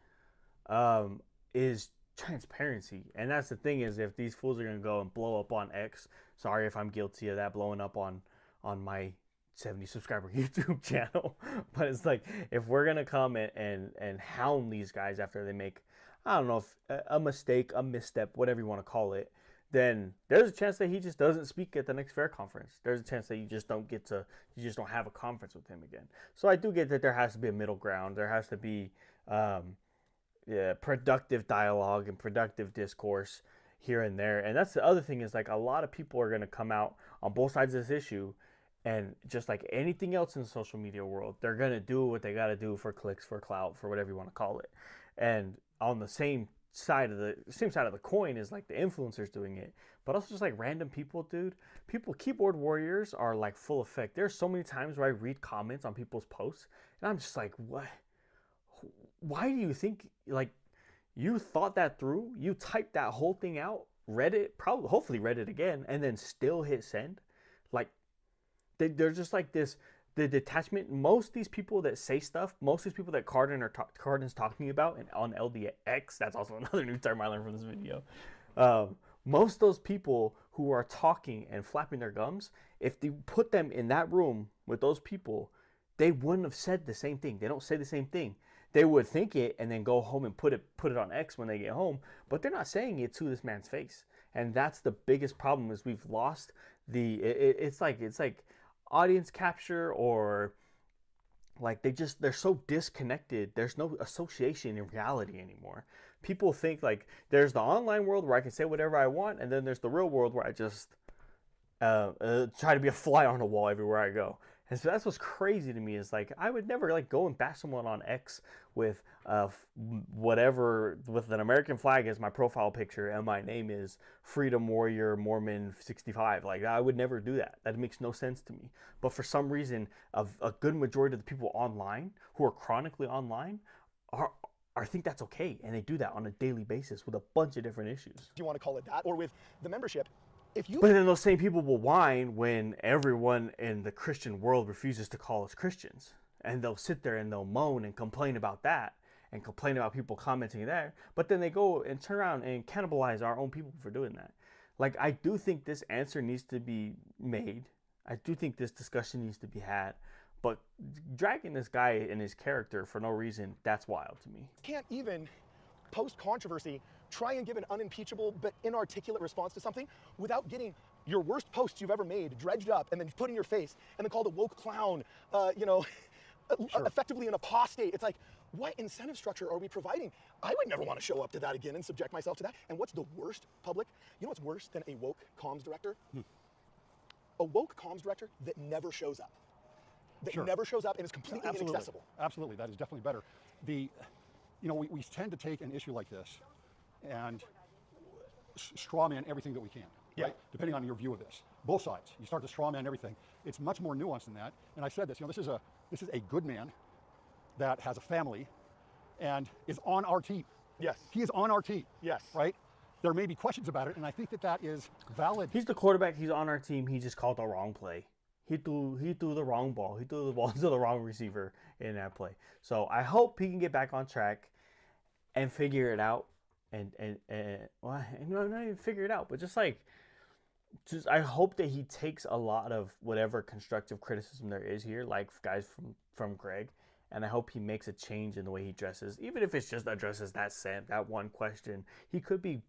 S1: is transparency. And that's the thing, is if these fools are going to go and blow up on X, sorry if I'm guilty of that, blowing up on my 70 subscriber YouTube channel, but it's like, if we're gonna come and hound these guys after they make, I don't know, if a mistake, a misstep, whatever you want to call it, then there's a chance that he just doesn't speak at the next fair conference. There's a chance that you just don't have a conference with him again. So I do get that there has to be a middle ground. There has to be productive dialogue and productive discourse here and there. And that's the other thing, is like, a lot of people are gonna come out on both sides of this issue. And just like anything else in the social media world, they're going to do what they got to do for clicks, for clout, for whatever you want to call it. And on the same side of the coin is like the influencers doing it, but also just like random people, dude. Keyboard warriors are like full effect. There's so many times where I read comments on people's posts and I'm just like, what? Why do you think, like, you thought that through? You typed that whole thing out, read it, hopefully read it again, and then still hit send? Like, they're just like this, the detachment. Most of these people that say stuff, most of these people that Cardin's talking about, and on LDX, that's also another new term I learned from this video. Most of those people who are talking and flapping their gums, if you put them in that room with those people, they wouldn't have said the same thing. They don't say the same thing. They would think it and then go home and put it on X when they get home, but they're not saying it to this man's face. And that's the biggest problem, is we've lost it's like audience capture, or like they're so disconnected. There's no association in reality anymore. People think like there's the online world where I can say whatever I want, and then there's the real world where I just try to be a fly on a wall everywhere I go. And so that's what's crazy to me, is like I would never like go and bash someone on X with whatever, with an American flag as my profile picture and my name is Freedom Warrior Mormon 65. Like I would never do that. That makes no sense to me. But for some reason, a good majority of the people online who are chronically online are I think that's okay, and they do that on a daily basis with a bunch of different issues.
S2: Do you want to call it that? Or with the membership, if you...
S1: But then those same people will whine when everyone in the Christian world refuses to call us Christians. And they'll sit there and they'll moan and complain about that, and complain about people commenting there. But then they go and turn around and cannibalize our own people for doing that. Like, I do think this answer needs to be made. I do think this discussion needs to be had. But dragging this guy and his character for no reason, that's wild to me.
S2: Can't even post controversy, try and give an unimpeachable but inarticulate response to something without getting your worst posts you've ever made dredged up and then put in your face and then called a woke clown, effectively an apostate. It's like, what incentive structure are we providing? I would never want to show up to that again and subject myself to that. And what's the worst, public? You know what's worse than a woke comms director? A woke comms director that never shows up. That never shows up and is completely inaccessible.
S3: Absolutely, that is definitely better. We tend to take an issue like this and straw man everything that we can, right? Depending on your view of this. Both sides, you start to straw man everything. It's much more nuanced than that. And I said this, this is a good man that has a family and is on our team.
S2: Yes.
S3: He is on our team.
S2: Yes.
S3: Right? There may be questions about it, and I think that is valid.
S1: He's the quarterback, he's on our team, he just called the wrong play. He threw the wrong ball. He threw the ball to the wrong receiver in that play. So I hope he can get back on track and figure it out. Not even figure it out, but just I hope that he takes a lot of whatever constructive criticism there is here, like guys from Greg, and I hope he makes a change in the way he dresses, even if it's just addresses that one question. He could be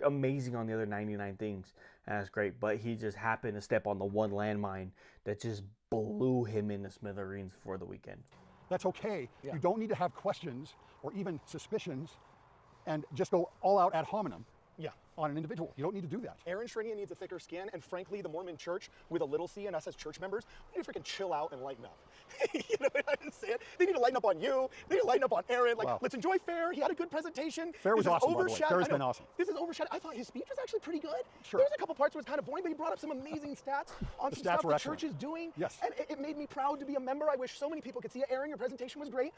S1: amazing on the other 99 things, and that's great, but he just happened to step on the one landmine that just blew him into smithereens for the weekend.
S3: That's okay. You don't need to have questions or even suspicions and just go all out ad hominem on an individual. You don't need to do that.
S2: Aaron Sherinian needs a thicker skin, and frankly, the Mormon Church with a little c and us as church members, we need to freaking chill out and lighten up. You know what I'm saying? They need to lighten up on you. They need to lighten up on Aaron. Let's enjoy Fair. He had a good presentation.
S3: Fair was awesome, by the way. Fair's been awesome.
S2: This is overshadowed. I thought his speech was actually pretty good.
S3: Sure.
S2: There was a couple parts where it was kind of boring, but he brought up some amazing stats on some stuff the church is doing.
S3: Yes.
S2: And it made me proud to be a member. I wish so many people could see it. Aaron, your presentation was great.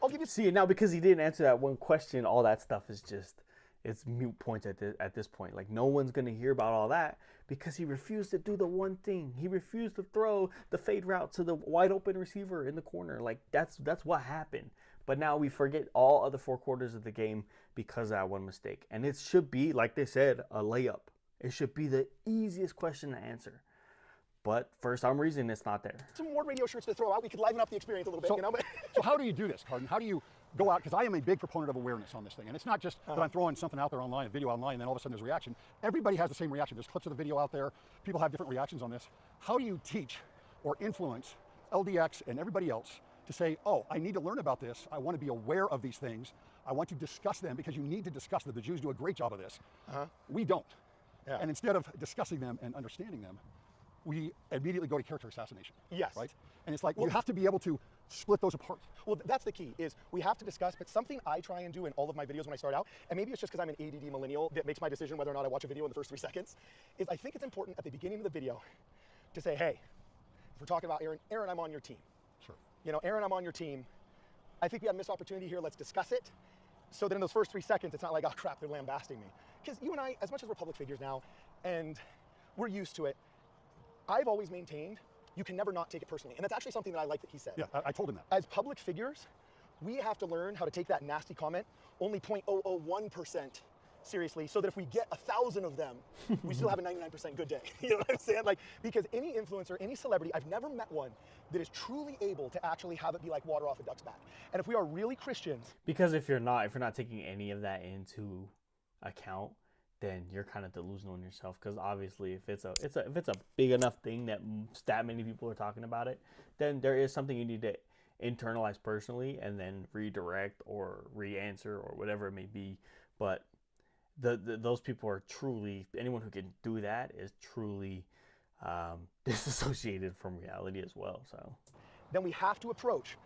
S2: I'll give you...
S1: See, now because he didn't answer that one question, all that stuff is just... it's mute points at this point. Like, no one's going to hear about all that because he refused to do the one thing. He refused to throw the fade route to the wide open receiver in the corner. Like, that's what happened. But now we forget all other 4 quarters of the game because of that one mistake. And it should be, like they said, a layup. It should be the easiest question to answer. But for some reason, it's not there.
S2: Some more radio shirts to throw out. We could liven up the experience a little bit,
S3: so,
S2: you know? But
S3: so how do you do this, Cardin? How do you go out? Because I am a big proponent of awareness on this thing. And it's not just that I'm throwing something out there online, a video online, and then all of a sudden there's a reaction. Everybody has the same reaction. There's clips of the video out there. People have different reactions on this. How do you teach or influence LDX and everybody else to say, oh, I need to learn about this. I want to be aware of these things. I want to discuss them because you need to discuss them. The Jews do a great job of this. We don't. And instead of discussing them and understanding them, we immediately go to character assassination.
S2: Yes.
S3: Right? And it's like, you have to be able to split those apart.
S2: Well, that's the key, is we have to discuss, but something I try and do in all of my videos when I start out, and maybe it's just because I'm an ADD millennial that makes my decision whether or not I watch a video in the first 3 seconds, is I think it's important at the beginning of the video to say, hey, if we're talking about Aaron, I'm on your team.
S3: Sure.
S2: You know, Aaron, I'm on your team. I think we had a missed opportunity here. Let's discuss it. So that in those first 3 seconds, it's not like, oh crap, they're lambasting me. Because you and I, as much as we're public figures now, and we're used to it, I've always maintained you can never not take it personally. And that's actually something that I like that he said.
S3: Yeah, I told him that.
S2: As public figures, we have to learn how to take that nasty comment only 0.001% seriously, so that if we get 1,000 of them, we still have a 99% good day. You know what I'm saying? Like, because any influencer, any celebrity, I've never met one that is truly able to actually have it be like water off a duck's back. And if we are really Christians...
S1: Because if you're not taking any of that into account, then you're kind of delusional in yourself. Because obviously, if it's a big enough thing that many people are talking about it, then there is something you need to internalize personally and then redirect or re-answer or whatever it may be. But those people are truly, anyone who can do that is truly disassociated from reality as well. So
S2: then we have to approach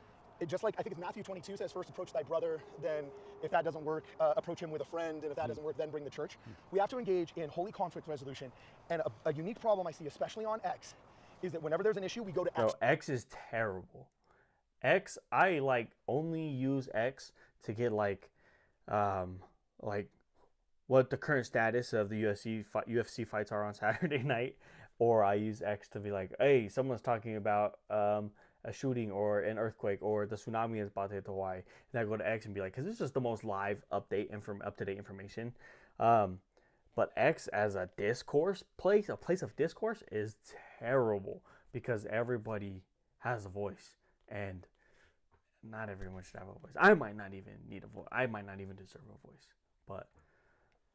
S2: it just like I think it's Matthew 22 says, first approach thy brother, then if that doesn't work, approach him with a friend, and if that doesn't work, then bring the church. We have to engage in holy conflict resolution. And a unique problem I see, especially on X, is that whenever there's an issue, we go to X.
S1: No, X is terrible. X, I only use X to get like what the current status of the UFC fights are on Saturday night, or I use X to be like, hey, someone's talking about a shooting or an earthquake or the tsunami is about to hit Hawaii, and I go to X and be like, because it's just the most live update and from up-to-date information. But X as a discourse place, a place of discourse, is terrible because everybody has a voice, and not everyone should have a voice. I might not even need a voice. I might not even deserve a voice. But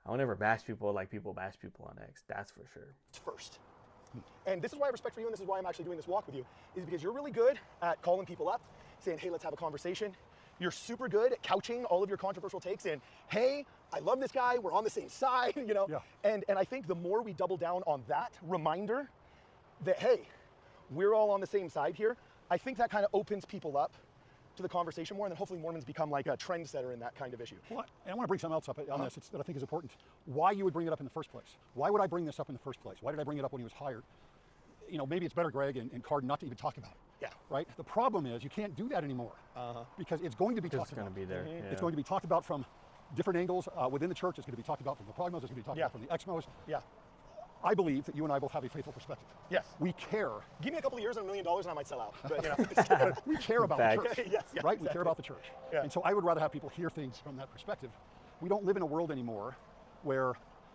S1: I will never bash people like people bash people on X. That's for sure.
S2: First. And this is why I respect for you, and this is why I'm actually doing this walk with you, is because you're really good at calling people up, saying, hey, let's have a conversation. You're super good at couching all of your controversial takes in, hey, I love this guy, we're on the same side, you know? Yeah. And I think the more we double down on that reminder that, hey, we're all on the same side here, I think that kind of opens people up to the conversation more, and then hopefully Mormons become like a trendsetter in that kind of issue.
S3: Well, and I want to bring something else up on this that I think is important. Why you would bring it up in the first place? Why would I bring this up in the first place? Why did I bring it up when he was hired? You know, maybe it's better, Greg and Cardon, not to even talk about it.
S2: Yeah.
S3: Right? The problem is you can't do that anymore because it's going to be talked about.
S1: It's going to be there.
S3: It's going to be talked about from different angles within the church. It's going to be talked about from the prognos. It's going to be talked about from the exmos.
S2: Yeah.
S3: I believe that you and I both have a faithful perspective.
S2: Yes.
S3: We care.
S2: Give me a couple of years and $1 million and I might sell out. But, you know.
S3: We care about the church.
S2: Yes,
S3: right?
S2: Exactly.
S3: We care about the church.
S2: Yeah.
S3: And so I would rather have people hear things from that perspective. We don't live in a world anymore where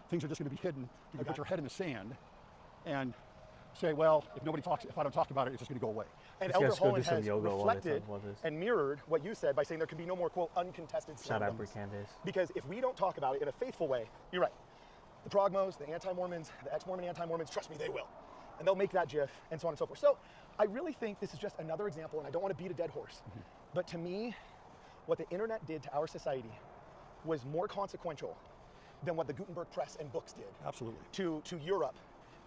S3: things are just going to be hidden. You can put your head in the sand and say, well, if I don't talk about it, it's just going to go away.
S2: And Elder Holland has reflected and mirrored what you said by saying there can be no more, quote, uncontested
S1: Shout out
S2: slanders.
S1: Candace.
S2: Because if we don't talk about it in a faithful way, you're right. The progmos, the anti-Mormons, the ex-Mormon anti-Mormons, trust me, they will. And they'll make that GIF and so on and so forth. So I really think this is just another example, and I don't want to beat a dead horse. But to me, what the internet did to our society was more consequential than what the Gutenberg press and books did.
S3: Absolutely.
S2: To Europe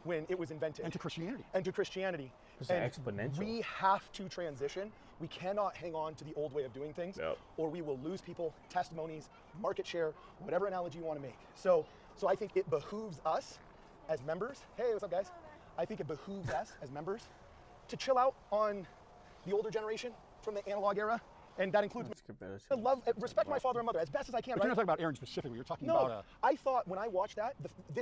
S2: when it was invented.
S3: And to Christianity.
S2: And to Christianity.
S1: It's exponential.
S2: We have to transition. We cannot hang on to the old way of doing things, or we will lose people, testimonies, market share, whatever analogy you want to make. So I think it behooves us as members, hey, what's up guys? I think it behooves us as members to chill out on the older generation from the analog era, and that includes respect my father and mother as best as I can.
S3: But
S2: right?
S3: you're not talking about Aaron specifically, you're talking
S2: No,
S3: about
S2: I thought when I watched that,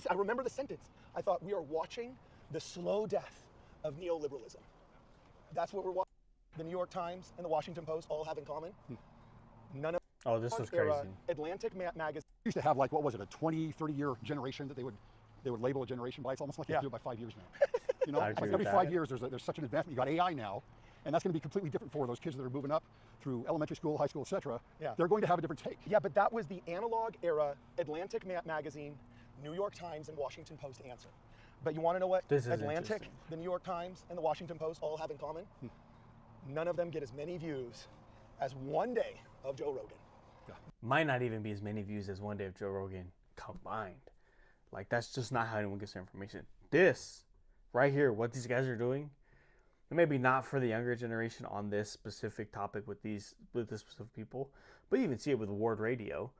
S2: I remember the sentence, I thought we are watching the slow death of neoliberalism. That's what we're watching. The New York Times and the Washington Post all have in common. None of
S1: this was crazy.
S2: Atlantic magazine
S3: used to have like, what was it, a 20, 30-year generation that they would label a generation by. It's almost like they do it by 5 years now. You know, like every 5 years there's such an advancement. You got AI now, and that's going to be completely different for those kids that are moving up through elementary school, high school, etc.
S2: Yeah.
S3: They're going to have a different take.
S2: Yeah, but that was the analog era Atlantic magazine, New York Times, and Washington Post answer. But you want to know what Atlantic, the New York Times, and the Washington Post all have in common? None of them get as many views as one day of Joe Rogan.
S1: Might not even be as many views as one day of Joe Rogan combined. Like, that's just not how anyone gets their information. This right here, what these guys are doing, maybe not for the younger generation on this specific topic with this specific people, but you even see it with Ward Radio.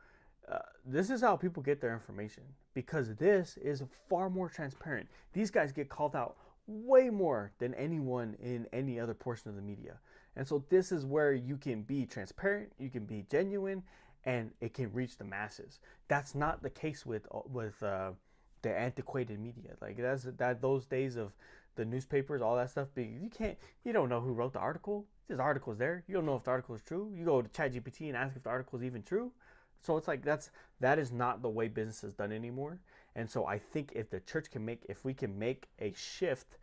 S1: This is how people get their information, because this is far more transparent. These guys get called out way more than anyone in any other portion of the media. And so this is where you can be transparent, you can be genuine, and it can reach the masses. That's not the case with the antiquated media. Like those days of the newspapers, all that stuff. You don't know who wrote the article. This article's there. You don't know if the article is true. You go to ChatGPT and ask if the article is even true. So it's like that is not the way business is done anymore. And so I think if we can make a shift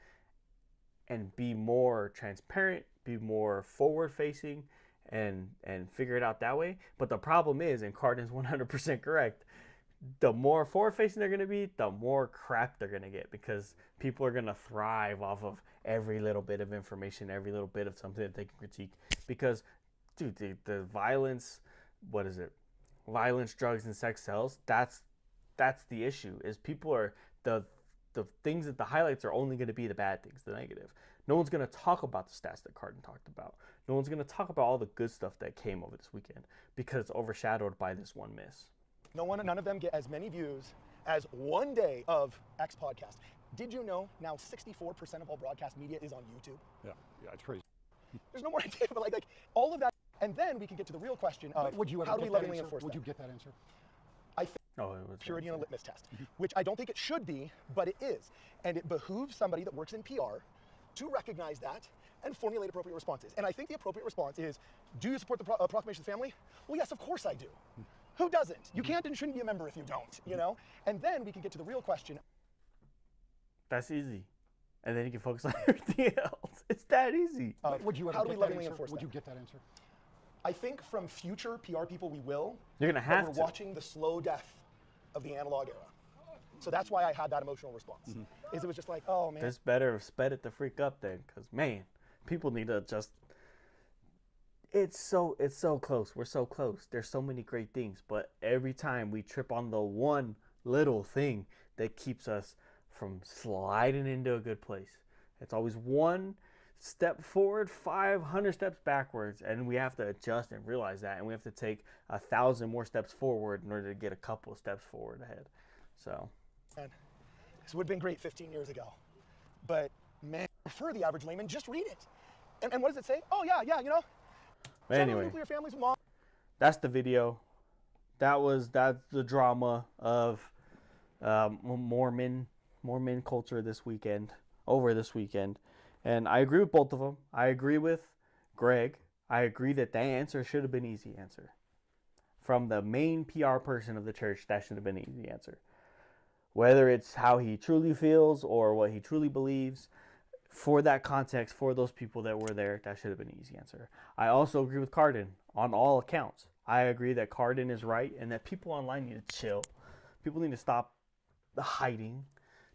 S1: and be more transparent, be more forward facing, and figure it out that way. But the problem is, and Cardin's 100% correct, the more forward facing they're going to be, the more crap they're going to get, because people are going to thrive off of every little bit of information, every little bit of something that they can critique. Because, dude, the violence, what is it? Violence, drugs, and sex sells. That's the issue. Is people are the things that the highlights are only going to be the bad things, the negative. No one's going to talk about the stats that Cardin talked about. No one's going to talk about all the good stuff that came over this weekend, because it's overshadowed by this one miss.
S2: None of them get as many views as one day of X podcast. Did you know now 64% of all broadcast media is on YouTube?
S3: Yeah, it's crazy.
S2: There's no more idea, but like all of that. And then we can get to the real question of
S3: Would you ever
S2: how do
S3: get
S2: we
S3: that
S2: lovingly
S3: answer?
S2: enforce
S3: Would
S2: that?
S3: you get that answer?
S2: I think
S1: Oh, it was
S2: purity and a litmus test, which I don't think it should be, but it is. And it behooves somebody that works in PR to recognize that and formulate appropriate responses. And I think the appropriate response is, do you support the Proclamation of the Family? Well, yes, of course I do. Who doesn't? You can't and shouldn't be a member if you don't, you know? And then we can get to the real question.
S1: That's easy. And then you can focus on everything else. It's that easy.
S3: Would you ever
S2: how do
S3: get
S2: we
S3: that
S2: lovingly
S3: answer?
S2: enforce
S3: Would
S2: that?
S3: you get that answer?
S2: I think from future PR people we will.
S1: You're going to
S2: but
S1: have
S2: we're
S1: to.
S2: watching the slow death of the analog era. So that's why I had that emotional response. Is it was just like, oh man.
S1: This better have sped it the freak up then, because man, people need to just. It's so close. We're so close. There's so many great things, but every time we trip on the one little thing that keeps us from sliding into a good place. It's always one step forward, 500 steps backwards, and we have to adjust and realize that, and we have to take 1,000 more steps forward in order to get a couple of steps forward ahead. So.
S2: Man, this would have been great 15 years ago. But man, for the average layman, just read it. And what does it say? Oh yeah, you know.
S1: But anyway,
S2: nuclear families with mom.
S1: that's the video. That's the drama of Mormon culture this weekend, and I agree with both of them. I agree with Greg. I agree that answer should have been an easy answer. From the main PR person of the church, that should have been an easy answer. Whether it's how he truly feels or what he truly believes, for that context, for those people that were there, that should have been an easy answer. I also agree with Cardin on all accounts. I agree that Cardin is right and that people online need to chill. People need to stop hiding.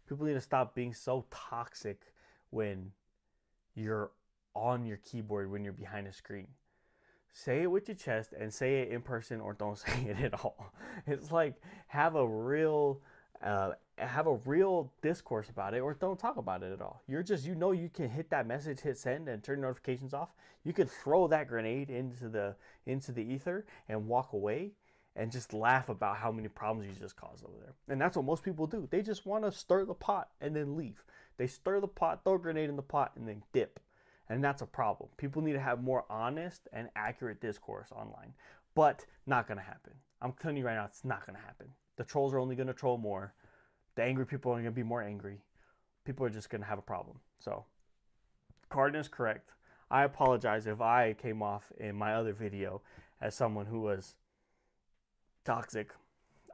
S1: People need to stop being so toxic when you're on your keyboard, when you're behind a screen. Say it with your chest and say it in person, or don't say it at all. It's like have a real discourse about it, or don't talk about it at all. You're just, you can hit that message, hit send, and turn notifications off. You could throw that grenade into the ether and walk away and just laugh about how many problems you just caused over there. And that's what most people do. They just want to stir the pot and then leave. They stir the pot, throw a grenade in the pot, and then dip. And that's a problem. People need to have more honest and accurate discourse online. But not going to happen. I'm telling you right now, it's not going to happen. The trolls are only going to troll more. The angry people are going to be more angry. People are just going to have a problem. So, Cardin is correct. I apologize if I came off in my other video as someone who was toxic.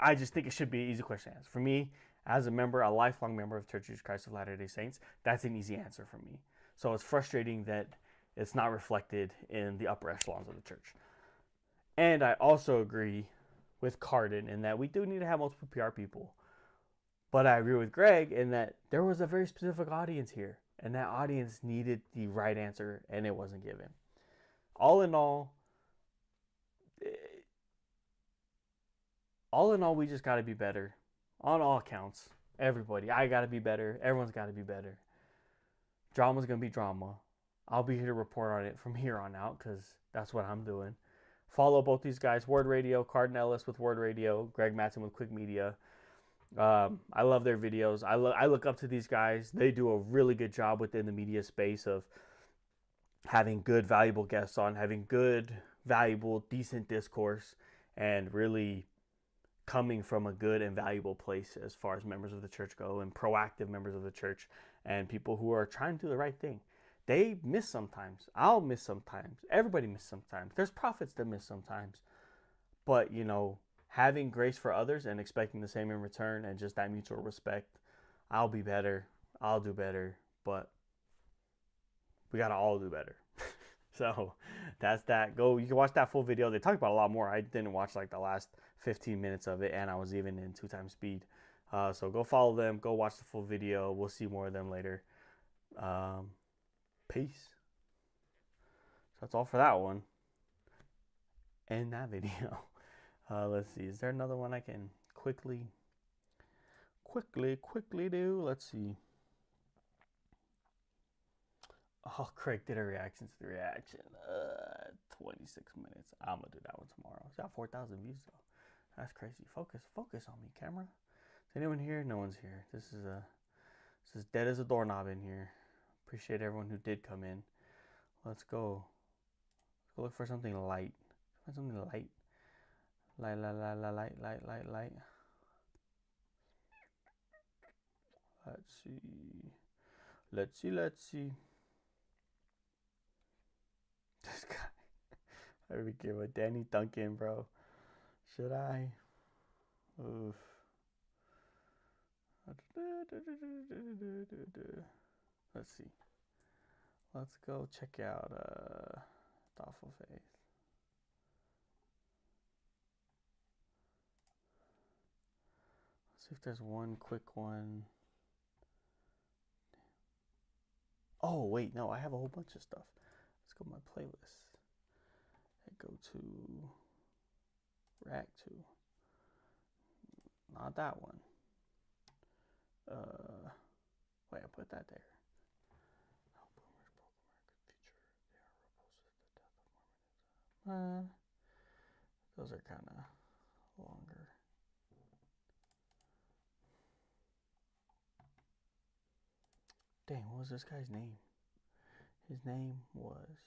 S1: I just think it should be an easy question to answer. For me, as a member, a lifelong member of Church of Jesus Christ of Latter-day Saints, that's an easy answer for me. So it's frustrating that it's not reflected in the upper echelons of the church. And I also agree with Cardin in that we do need to have multiple PR people. But I agree with Greg in that there was a very specific audience here, and that audience needed the right answer, and it wasn't given. All in all, we just got to be better on all accounts. Everybody, I got to be better. Everyone's got to be better. Drama's going to be drama. I'll be here to report on it from here on out because that's what I'm doing. Follow both these guys, Word Radio, Cardin Ellis with Word Radio, Greg Matson with Quick Media. I love their videos. I look up to these guys. They do a really good job within the media space of having good, valuable guests on, having good, valuable, decent discourse, and really coming from a good and valuable place as far as members of the church go, and proactive members of the church, and people who are trying to do the right thing. They miss sometimes. I'll miss sometimes. Everybody misses sometimes. There's prophets that miss sometimes. But, having grace for others and expecting the same in return and just that mutual respect, I'll be better. I'll do better. But we got to all do better. So that's that. You can watch that full video. They talked about a lot more. I didn't watch like the last 15 minutes of it, and I was even in 2x speed. So go follow them. Go watch the full video. We'll see more of them later. Peace. So that's all for that one. And that video. Let's see. Is there another one I can quickly do? Let's see. Oh, Craig did a reaction to the reaction. 26 minutes. I'm gonna do that one tomorrow. It's got 4,000 views though. That's crazy. Focus on me, camera. Is anyone here? No one's here. This is dead as a doorknob in here. Appreciate everyone who did come in. Let's go. Let's go look for something light. Find something light. Light. Let's see. This guy. I became a Danny Duncan, bro. Should I? Oof. Let's see. Let's go check out Thoughtful Faith. Let's see if there's one quick one. Oh, wait, no, I have a whole bunch of stuff. Let's go to my playlist. I go to React to. Not that one. Wait, I put that there. Those are kind of longer. Dang, what was this guy's name? His name was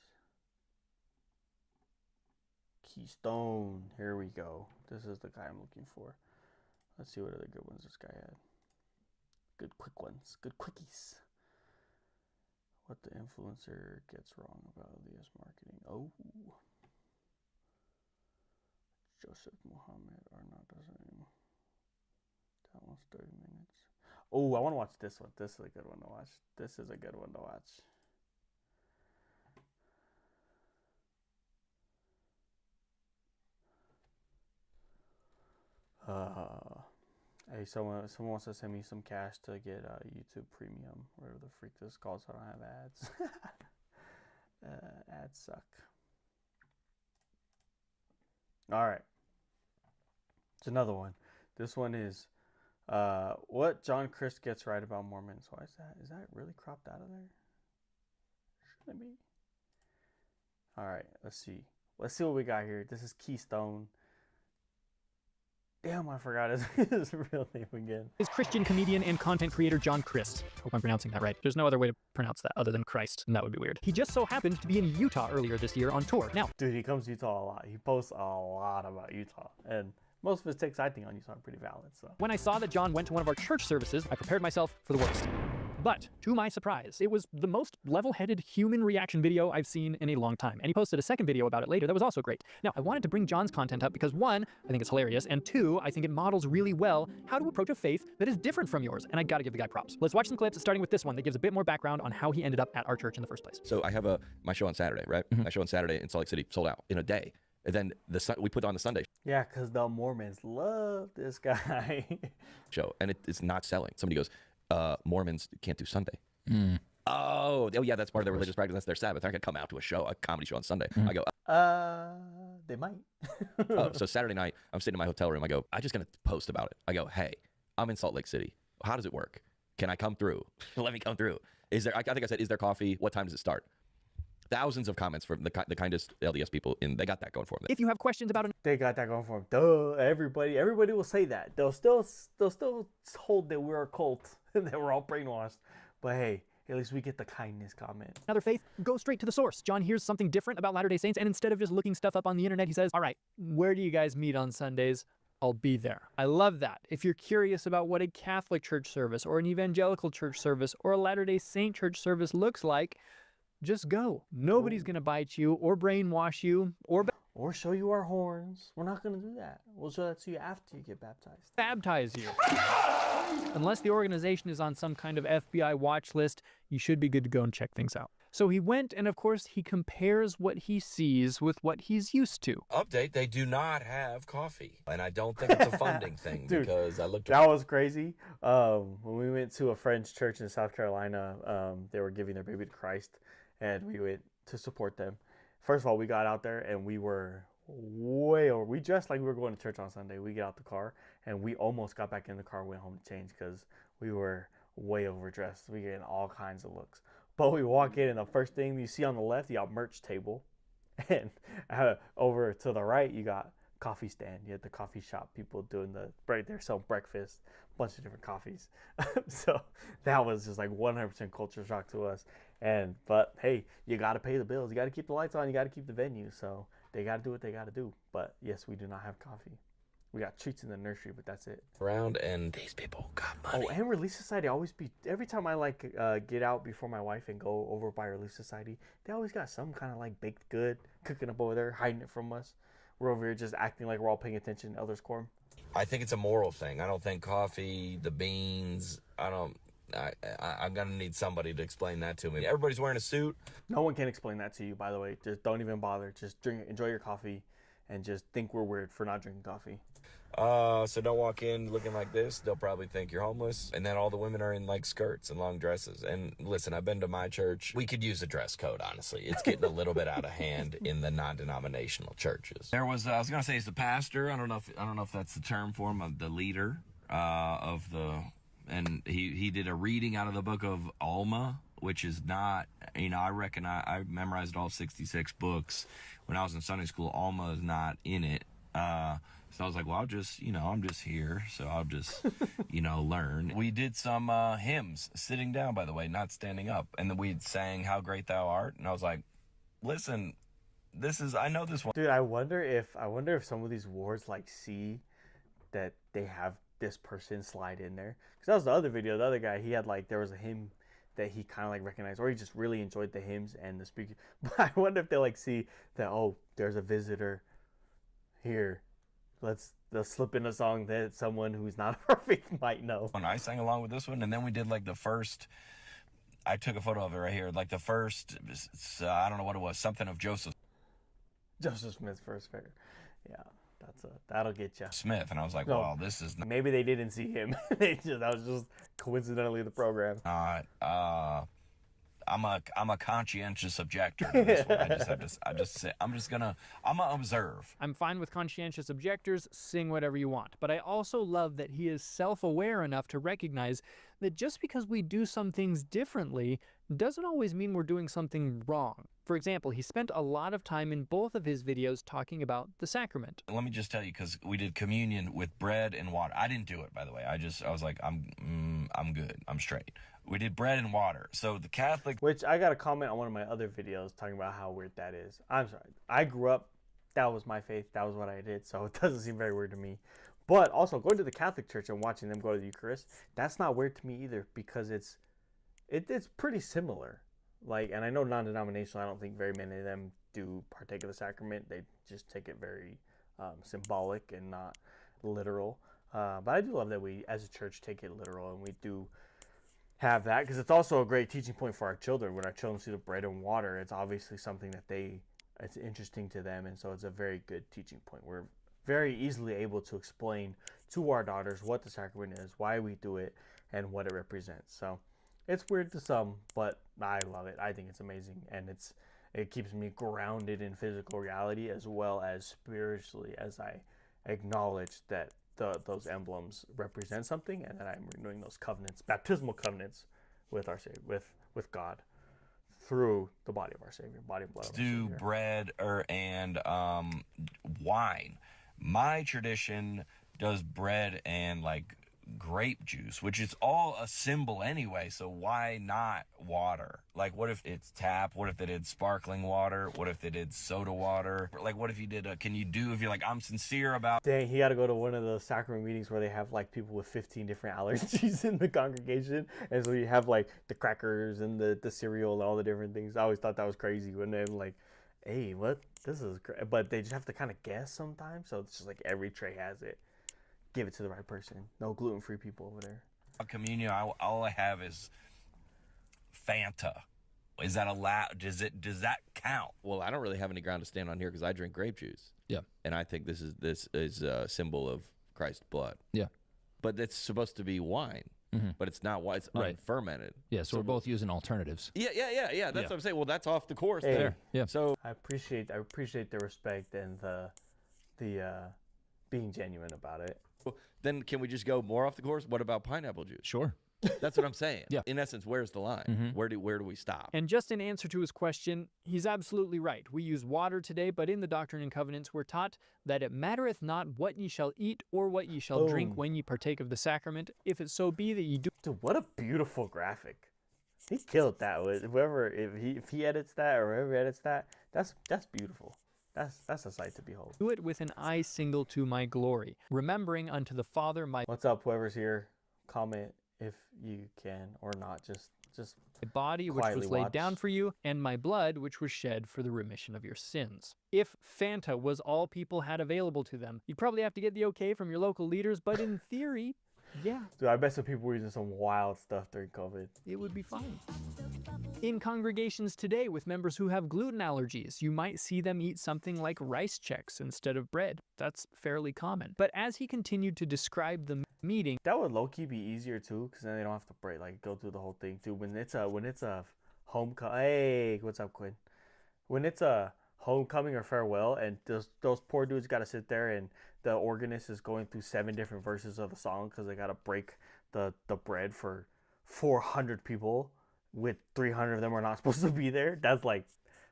S1: Keystone. Here we go. This is the guy I'm looking for. Let's see what other good ones this guy had. Good quick ones. Good quickies. What the influencer gets wrong about LDS marketing. Oh. Joseph Muhammad are not the same. That one's 30 minutes. Oh, I want to watch this one. This is a good one to watch. This is a good one to watch. Hey, someone wants to send me some cash to get YouTube Premium, whatever the freak this is called, so I don't have ads. Ads suck. All right. It's another one. This one is what John Crist gets right about Mormons. Why is that? Is that really cropped out of there? Shouldn't it be? All right. Let's see. Let's see what we got here. This is Keystone. Damn, I forgot his real name again.
S4: Is Christian comedian and content creator John Crist. Hope I'm pronouncing that right. There's no other way to pronounce that other than Christ, and that would be weird. He just so happened to be in Utah earlier this year on tour. Now,
S1: dude, he comes to Utah a lot. He posts a lot about Utah, and most of his takes I think on Utah are pretty valid. So
S4: when I saw that John went to one of our church services, I prepared myself for the worst. But to my surprise, it was the most level-headed human reaction video I've seen in a long time. And he posted a second video about it later that was also great. Now, I wanted to bring John's content up because one, I think it's hilarious, and two, I think it models really well how to approach a faith that is different from yours. And I gotta give the guy props. Let's watch some clips, starting with this one that gives a bit more background on how he ended up at our church in the first place.
S5: So I have my show on Saturday, right? My show on Saturday in Salt Lake City sold out in a day. And then we put on the Sunday
S1: yeah, because the Mormons love this guy.
S5: show, and it's not selling. Somebody goes, Mormons can't do Sunday. Oh, yeah, that's part of their religious practice. That's their Sabbath. They're not gonna come out to a comedy show on Sunday. I go,
S1: they might.
S5: oh, so Saturday night, I'm sitting in my hotel room. I go, I'm just gonna post about it. I go, hey, I'm in Salt Lake City. How does it work? Can I come through? Let me come through. Is there? I think I said, is there coffee? What time does it start? Thousands of comments from the kindest LDS people, and they got that going for them.
S4: If you have questions about an
S1: They got that going for them. Duh, everybody will say that. They'll still hold that we're a cult and that we're all brainwashed. But hey, at least we get the kindness comment.
S4: another faith, go straight to the source. John hears something different about Latter-day Saints, and instead of just looking stuff up on the internet, he says, all right, where do you guys meet on Sundays? I'll be there. I love that. If you're curious about what a Catholic church service or an evangelical church service or a Latter-day Saint church service looks like, just go. Nobody's going to bite you or brainwash you or
S1: or show you our horns. We're not going to do that. We'll show that to you after you get baptized.
S4: Baptize you. Unless the organization is on some kind of FBI watch list, you should be good to go and check things out. So he went, and of course, he compares what he sees with what he's used to.
S5: Update, they do not have coffee. And I don't think it's a funding thing.
S1: Dude,
S5: because I looked
S1: That was crazy. When we went to a friend's church in South Carolina, they were giving their baby to Christ, and we went to support them. First of all, we got out there, and we were way over. We dressed like we were going to church on Sunday. We get out the car, and we almost got back in the car and went home to change because we were way overdressed. We getting all kinds of looks. But we walk in, and the first thing you see on the left, you got merch table. And over to the right, you got coffee stand. You had the coffee shop people doing the right there selling breakfast, a bunch of different coffees. So that was just like 100% culture shock to us. But hey, you got to pay the bills. You got to keep the lights on. You got to keep the venue. So they got to do what they got to do. But yes, we do not have coffee. We got treats in the nursery, but that's it.
S5: around, and these people got money.
S1: Oh, and Relief Society always be, every time I get out before my wife and go over by Relief Society, they always got some kind of like baked good cooking up over there, hiding it from us. We're over here just acting like we're all paying attention to Elder's Quorum.
S5: I think it's a moral thing. I don't think coffee, the beans, I'm going to need somebody to explain that to me. Everybody's wearing a suit.
S1: No one can explain that to you, by the way. Just don't even bother. Just drink, enjoy your coffee, and just think we're weird for not drinking coffee.
S5: So don't walk in looking like this. They'll probably think you're homeless. And then all the women are in like skirts and long dresses. And listen, I've been to my church. We could use a dress code, honestly. It's getting a little bit out of hand in the non-denominational churches. There was, I was going to say, he's the pastor. I don't know if that's the term for him, the leader and he did a reading out of the book of Alma, which is not, I memorized all 66 books when I was in Sunday school. Alma is not in it. So I was like, well, I'm just here. So I'll just, learn. We did some hymns sitting down, by the way, not standing up. And then we sang How Great Thou Art. And I was like, listen, I know this one.
S1: Dude, I wonder if some of these wards like see that they have this person slide in there. Because that was the other video. The other guy, he had there was a hymn that he kind of recognized, or he just really enjoyed the hymns and the speaker. But I wonder if they see that, oh, there's a visitor here. They'll slip in a song that someone who's not a faith might know.
S5: When I sang along with this one, and then we did the first, I took a photo of it right here, the first, I don't know what it was, something of Joseph
S1: Smith's first fair. Yeah, that'll get you.
S5: Smith, and I was like,
S1: No.
S5: well, this is
S1: Maybe they didn't see him. That was just coincidentally the program.
S5: not, I'm a conscientious objector to this one. I'm gonna observe.
S4: I'm fine with conscientious objectors, sing whatever you want. But I also love that he is self-aware enough to recognize that just because we do some things differently doesn't always mean we're doing something wrong. For example, he spent a lot of time in both of his videos talking about the sacrament.
S5: Let me just tell you, because we did communion with bread and water. I didn't do it, by the way. I was like, I'm good. I'm straight. We did bread and water. So the Catholic,
S1: Which I got a comment on one of my other videos talking about how weird that is. I'm sorry. I grew up, that was my faith. That was what I did. So it doesn't seem very weird to me. But also going to the Catholic Church and watching them go to the Eucharist, that's not weird to me either, because it's pretty similar. And I know non-denominational, I don't think very many of them do partake of the sacrament. They just take it very symbolic and not literal. But I do love that we, as a church, take it literal, and we do have that, because it's also a great teaching point for our children. When our children see the bread and water, it's obviously something that it's interesting to them, and so it's a very good teaching point. We're very easily able to explain to our daughters what the sacrament is, why we do it, and what it represents. So it's weird to some, but I love it. I think it's amazing, and it keeps me grounded in physical reality as well as spiritually, as I acknowledge that those emblems represent something, and that I'm renewing those covenants, baptismal covenants, with our Savior, with God, through the body of our Savior, body and blood of our
S5: do
S1: Savior.
S5: bread and wine. My tradition does bread and grape juice, which is all a symbol anyway, so why not water? What if it's tap? What if they did sparkling water? What if they did soda water? What if you did if you're I'm sincere about...
S1: Dang, he got to go to one of the sacrament meetings where they have people with 15 different allergies in the congregation, and so you have the crackers and the cereal and all the different things. I always thought that was crazy when they Hey, what? This is great. But they just have to kind of guess sometimes. So it's just like every tray has it. Give it to the right person. No gluten-free people over there.
S6: A communion, all I have is Fanta. Is that allowed? Does that count?
S5: Well, I don't really have any ground to stand on here because I drink grape juice.
S7: Yeah.
S5: And I think this is a symbol of Christ's blood.
S7: Yeah.
S5: But it's supposed to be wine. But it's not wine. It's
S7: Right.
S5: unfermented.
S7: Yeah, so we're both using alternatives.
S5: Yeah. That's
S7: Yeah.
S5: what I'm saying. Well, that's off the course.
S1: Hey.
S5: There.
S7: Yeah.
S5: So
S1: I appreciate the respect and the being genuine about it.
S5: then can we just go more off the course? What about pineapple juice?
S7: Sure.
S5: That's what I'm saying.
S7: Yeah.
S5: In essence, where's the line? Where do we stop?
S4: And just in answer to his question, he's absolutely right. We use water today, but in the Doctrine and Covenants we're taught that it mattereth not what ye shall eat or what ye shall drink
S1: Boom.
S4: when ye partake of the sacrament, if it so be that ye do
S1: Dude, what a beautiful graphic. He killed that with whoever if he edits that or whoever edits that. That's beautiful. That's a sight to behold.
S4: it with an eye single to my glory, remembering unto the Father my
S1: What's up, whoever's here? Comment if you can or not. Just
S4: body which
S1: quietly
S4: was laid
S1: watch.
S4: down for you, and my blood which was shed for the remission of your sins. If Fanta was all people had available to them, you'd probably have to get the okay from your local leaders, but in theory, yeah,
S1: dude, I bet some people were using some wild stuff during COVID.
S4: it would be fine. In congregations today with members who have gluten allergies, you might see them eat something like rice checks instead of bread. That's fairly common. But as he continued to describe the meeting,
S1: That would low key be easier too, because then they don't have to break go through the whole thing too. When it's a homecoming, hey, what's up, Quinn? When it's a homecoming or farewell, and those poor dudes got to sit there, and the organist is going through 7 different verses of the song because they got to break the bread for 400 people, with 300 of them are not supposed to be there. That's like,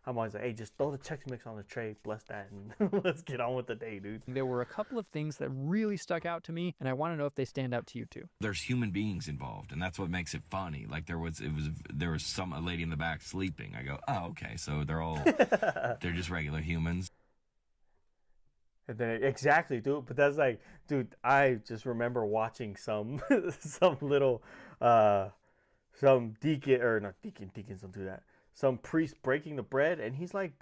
S1: I'm always like, hey, just throw the Chex Mix on the tray, bless that, and let's get on with the day, dude.
S4: there were a couple of things that really stuck out to me, and I want to know if they stand out to you too.
S6: There's human beings involved, and that's what makes it funny. Like there was a lady in the back sleeping. I go, oh, okay, so they're just regular humans.
S1: And then exactly, dude. But that's like, dude, I just remember watching some little some deacon or not deacon, deacons don't do that. Some priest breaking the bread, and he's like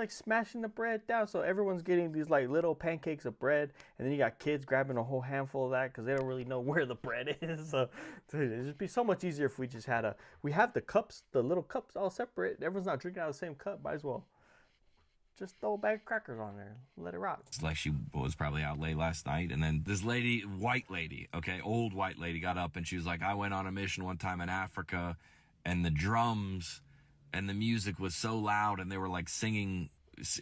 S1: smashing the bread down, so everyone's getting these like little pancakes of bread, and then you got kids grabbing a whole handful of that because they don't really know where the bread is. So, dude, it'd just be so much easier if we just had we have the cups, the little cups all separate. Everyone's not drinking out of the same cup. Might as well just throw a bag of crackers on there, let it rock.
S6: It's like she was probably out late last night, and then this lady, old white lady, got up and she was like, I went on a mission one time in Africa, and the drums and the music was so loud, and they were like singing,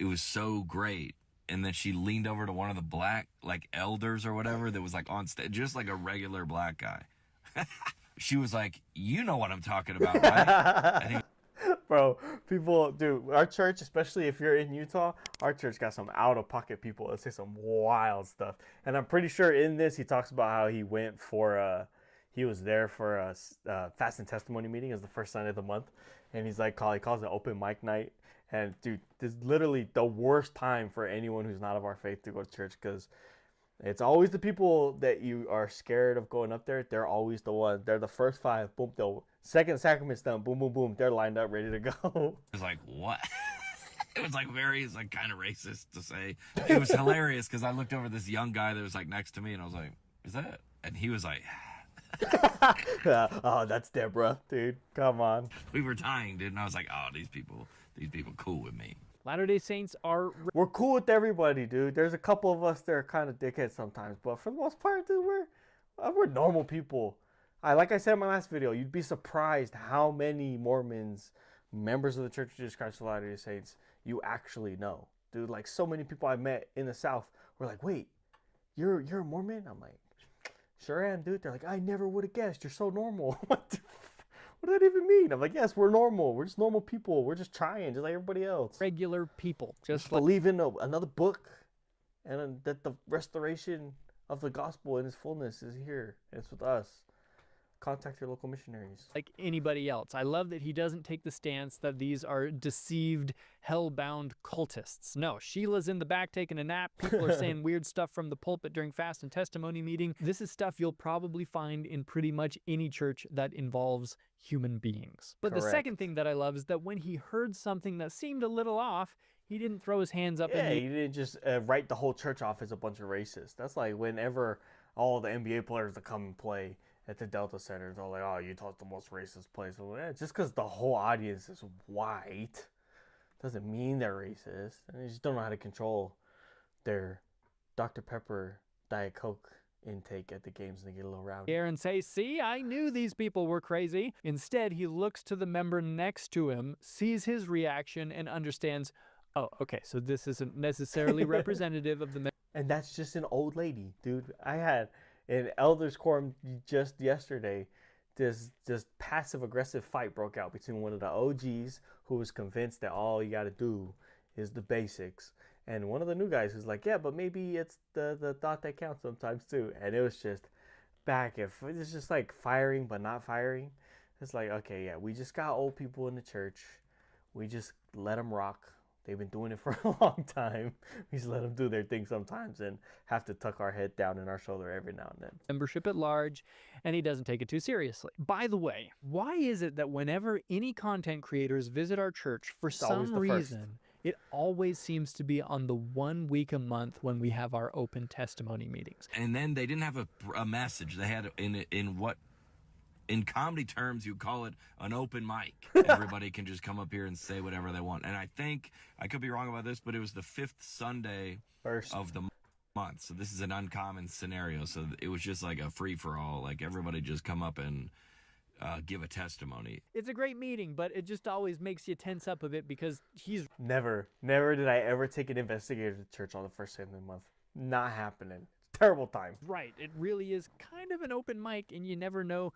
S6: it was so great. And then she leaned over to one of the black like elders or whatever that was like on stage, just like a regular black guy. She was like, you know what I'm talking about, right? And he
S1: Bro, people, dude, our church, especially if you're in Utah, our church got some out-of-pocket people that say some wild stuff. And I'm pretty sure in this, he talks about how he went for, he was there for a fast and testimony meeting. It was the first Sunday of the month. And he's like, he calls it open mic night. And dude, this is literally the worst time for anyone who's not of our faith to go to church, because it's always the people that you are scared of going up there. They're always the one. They're the first 5. Boom, the second sacrament's done. Boom, boom, boom. They're lined up, ready to go.
S6: was like, what? It was like kind of racist to say. It was hilarious because I looked over this young guy that was like next to me, and I was like, is that? And he was like,
S1: Oh, that's Deborah, dude. Come on.
S6: we were dying, dude. And I was like, oh, these people cool with me.
S4: Latter-day Saints are
S1: We're cool with everybody, dude. There's a couple of us that are kind of dickheads sometimes, but for the most part, dude, we're normal people. Like I said in my last video, you'd be surprised how many Mormons, members of the Church of Jesus Christ of Latter-day Saints, you actually know, dude. Like so many people I met in the South were like, "Wait, you're a Mormon?" I'm like, "Sure am, dude." They're like, "I never would have guessed. You're so normal." What does that even mean? I'm like, "Yes, we're normal. We're just normal people. We're just trying, just like everybody else.
S4: regular people, just
S1: Just
S4: like
S1: believe in another book, and that the restoration of the gospel in its fullness is here. It's with us. Contact your local missionaries."
S4: anybody else. I love that he doesn't take the stance that these are deceived, hell-bound cultists. No, Sheila's in the back taking a nap. People are saying weird stuff from the pulpit during fast and testimony meeting. This is stuff you'll probably find in pretty much any church that involves human beings. But the
S1: Correct.
S4: second thing that I love is that when he heard something that seemed a little off, He didn't throw his hands up in
S1: Yeah,
S4: the
S1: he didn't just write the whole church off as a bunch of racists. That's like whenever all the NBA players that come and play at the Delta Center, they're like, "Oh, Utah's the most racist place." Well, yeah, just because the whole audience is white doesn't mean they're racist. And they just don't know how to control their Dr. Pepper, Diet Coke intake at the games, and they get a little rowdy.
S4: air and say, "See, I knew these people were crazy." Instead, he looks to the member next to him, sees his reaction, and understands, oh, okay, so this isn't necessarily representative of the
S1: And that's just an old lady, dude. I had in elders quorum just yesterday. This passive aggressive fight broke out between one of the OGs who was convinced that all you got to do is the basics, and one of the new guys who's like, yeah, but maybe it's the thought that counts sometimes too. And it was just back and forth. It's just like firing but not firing. It's like, okay, yeah, we just got old people in the church. We just let them rock. They've been doing it for a long time. We just let them do their thing sometimes and have to tuck our head down in our shoulder every now and then.
S4: membership at large, and he doesn't take it too seriously. By the way, why is it that whenever any content creators visit our church, for
S1: always
S4: some
S1: the first.
S4: reason, it always seems to be on the 1 week a month when we have our open testimony meetings?
S6: And then they didn't have a message. They had in what, in comedy terms, you call it an open mic. Everybody can just come up here and say whatever they want. And I think, I could be wrong about this, but it was the 5th Sunday
S1: First.
S6: of the month. So this is an uncommon scenario. So it was just like a free-for-all. Like everybody just come up and give a testimony.
S4: It's a great meeting, but it just always makes you tense up a bit because he's
S1: Never did I ever take an investigator to church on the first Sunday of the month. Not happening. Terrible time.
S4: right. It really is kind of an open mic, and you never know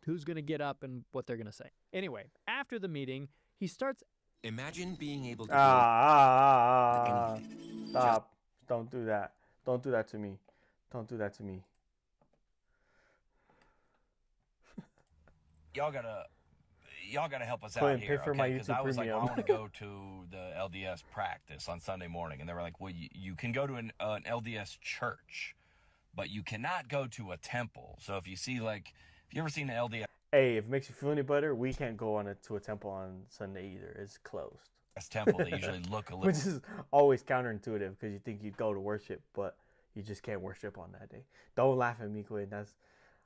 S4: who's going to get up and what they're going to say. Anyway, after the meeting, he starts
S8: Imagine being able to
S1: Stop. Don't do that. Don't do that to me. Don't do that to me.
S6: Y'all gotta help us
S1: Quinn,
S6: out here,
S1: pay for my
S6: okay? Because
S1: YouTube
S6: I was like,
S1: Premium.
S6: I want to go to the LDS practice on Sunday morning, and they were like, well, you can go to an LDS church, but you cannot go to a temple. So if you see, like, if you ever seen an LDS
S1: Hey, if it makes you feel any better, we can't go to a temple on Sunday either. It's closed.
S6: temple, they usually look a little.
S1: Which is always counterintuitive because you think you'd go to worship, but you just can't worship on that day. Don't laugh at me, Quinn.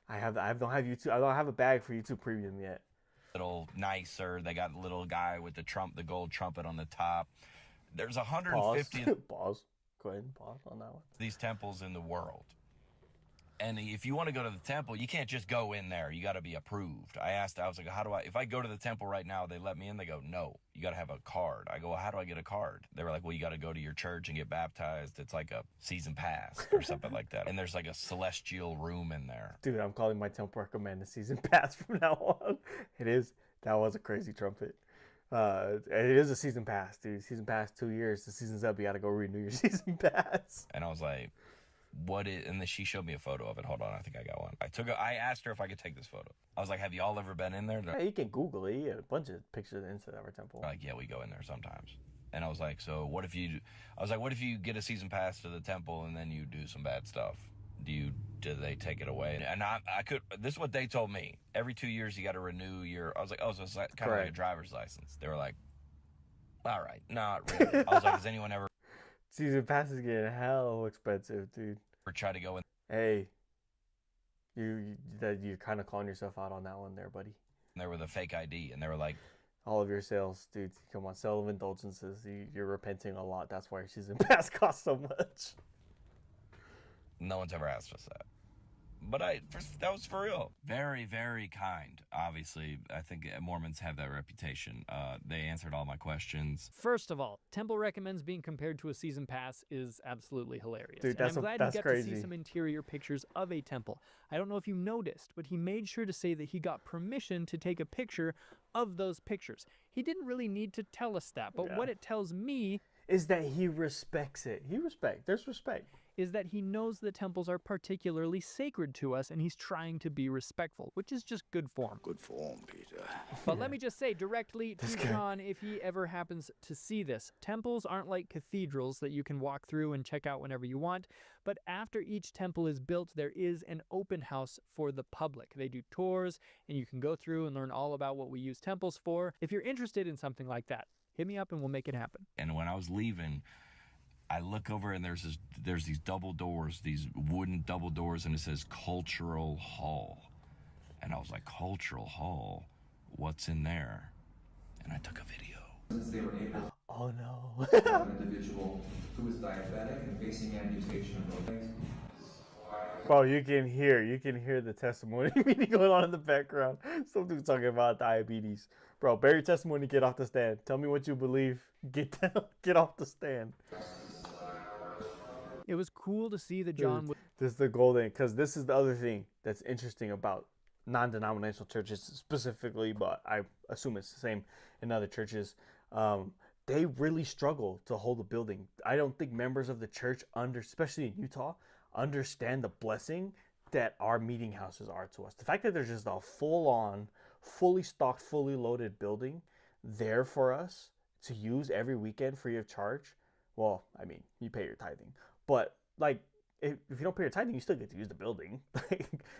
S1: I don't have a bag for YouTube Premium yet.
S6: Little nicer. They got a little guy with the gold trumpet on the top. There's
S1: Pause.
S6: 150 of
S1: Pause. Go ahead and pause on that one.
S6: these temples in the world. And if you want to go to the temple, you can't just go in there. You got to be approved. I was like, if I go to the temple right now, they let me in? They go, no, you got to have a card. I go, well, how do I get a card? They were like, well, you got to go to your church and get baptized. It's like a season pass or something like that. And there's like a celestial room in there.
S1: Dude, I'm calling my temple recommend a season pass from now on. It is. That was a crazy trumpet. It is a season pass, dude. Season pass 2 years. The season's up. You got to go renew your season pass.
S6: And I was like, and then she showed me a photo of it. Hold on, I think I got one. I asked her if I could take this photo. I was like, have y'all ever been in there?
S1: Yeah, you can Google it. You get a bunch of pictures inside our temple.
S6: Like, yeah, we go in there sometimes. And I was like, so what if you get a season pass to the temple and then you do some bad stuff? Do they take it away? And this is what they told me. Every 2 years you got to renew I was like, oh, so it's kind of like a driver's license. They were like, all right, not really. I was like, has anyone ever
S1: Season pass is getting hell expensive, dude.
S6: try to go in
S1: Hey, you're kind of calling yourself out on that one there, buddy.
S6: there with a fake ID? And they were like,
S1: All of your sales, dude. Come on, sale of indulgences. You're repenting a lot. That's why your season pass costs so much.
S6: no one's ever asked us that. But that was for real. Very, very kind. Obviously, I think Mormons have that reputation. They answered all my questions.
S4: First of all, Temple recommends being compared to a season pass is absolutely hilarious.
S1: Dude,
S4: and I'm glad you
S1: that's
S4: got
S1: crazy.
S4: to see some interior pictures of a temple. I don't know if you noticed, but he made sure to say that he got permission to take a picture of those pictures. He didn't really need to tell us that, but what it tells me
S1: Is that he respects it. There's respect.
S4: is that he knows the temples are particularly sacred to us, and he's trying to be respectful, which is just good form.
S9: Good form, Peter.
S4: But let me just say directly to
S1: good.
S4: John, if he ever happens to see this, temples aren't like cathedrals that you can walk through and check out whenever you want, but after each temple is built, there is an open house for the public. They do tours, and you can go through and learn all about what we use temples for. If you're interested in something like that, Hit me up and we'll make it happen.
S6: And when I was leaving, I look over and there's these double doors, these wooden double doors, and it says Cultural Hall. And I was like, Cultural Hall? What's in there? And I took a video.
S9: Since they were able
S1: Oh no.
S9: to have an individual who was diabetic and facing amputation of both legs.
S1: Bro, you can hear the testimony meeting going on in the background. Some dude talking about diabetes. Bro, bear your testimony, get off the stand. Tell me what you believe. Get off the stand.
S4: It was cool to see that John was
S1: This is the golden, because this is the other thing that's interesting about non-denominational churches specifically, but I assume it's the same in other churches. They really struggle to hold a building. I don't think members of the church, especially in Utah, understand the blessing that our meeting houses are to us. The fact that there's just a full-on, fully stocked, fully loaded building there for us to use every weekend free of charge. Well, I mean, you pay your tithing, but like, if you don't pay your tithing, you still get to use the building,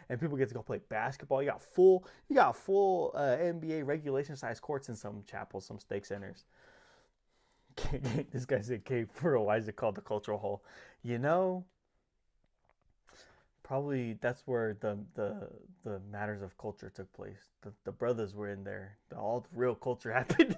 S1: and people get to go play basketball. You got full NBA regulation size courts in some chapels, some stake centers. This guy said, "Cape Pearl, why is it called the Cultural Hall?" You know, probably that's where the matters of culture took place. The brothers were in there. All the real culture happened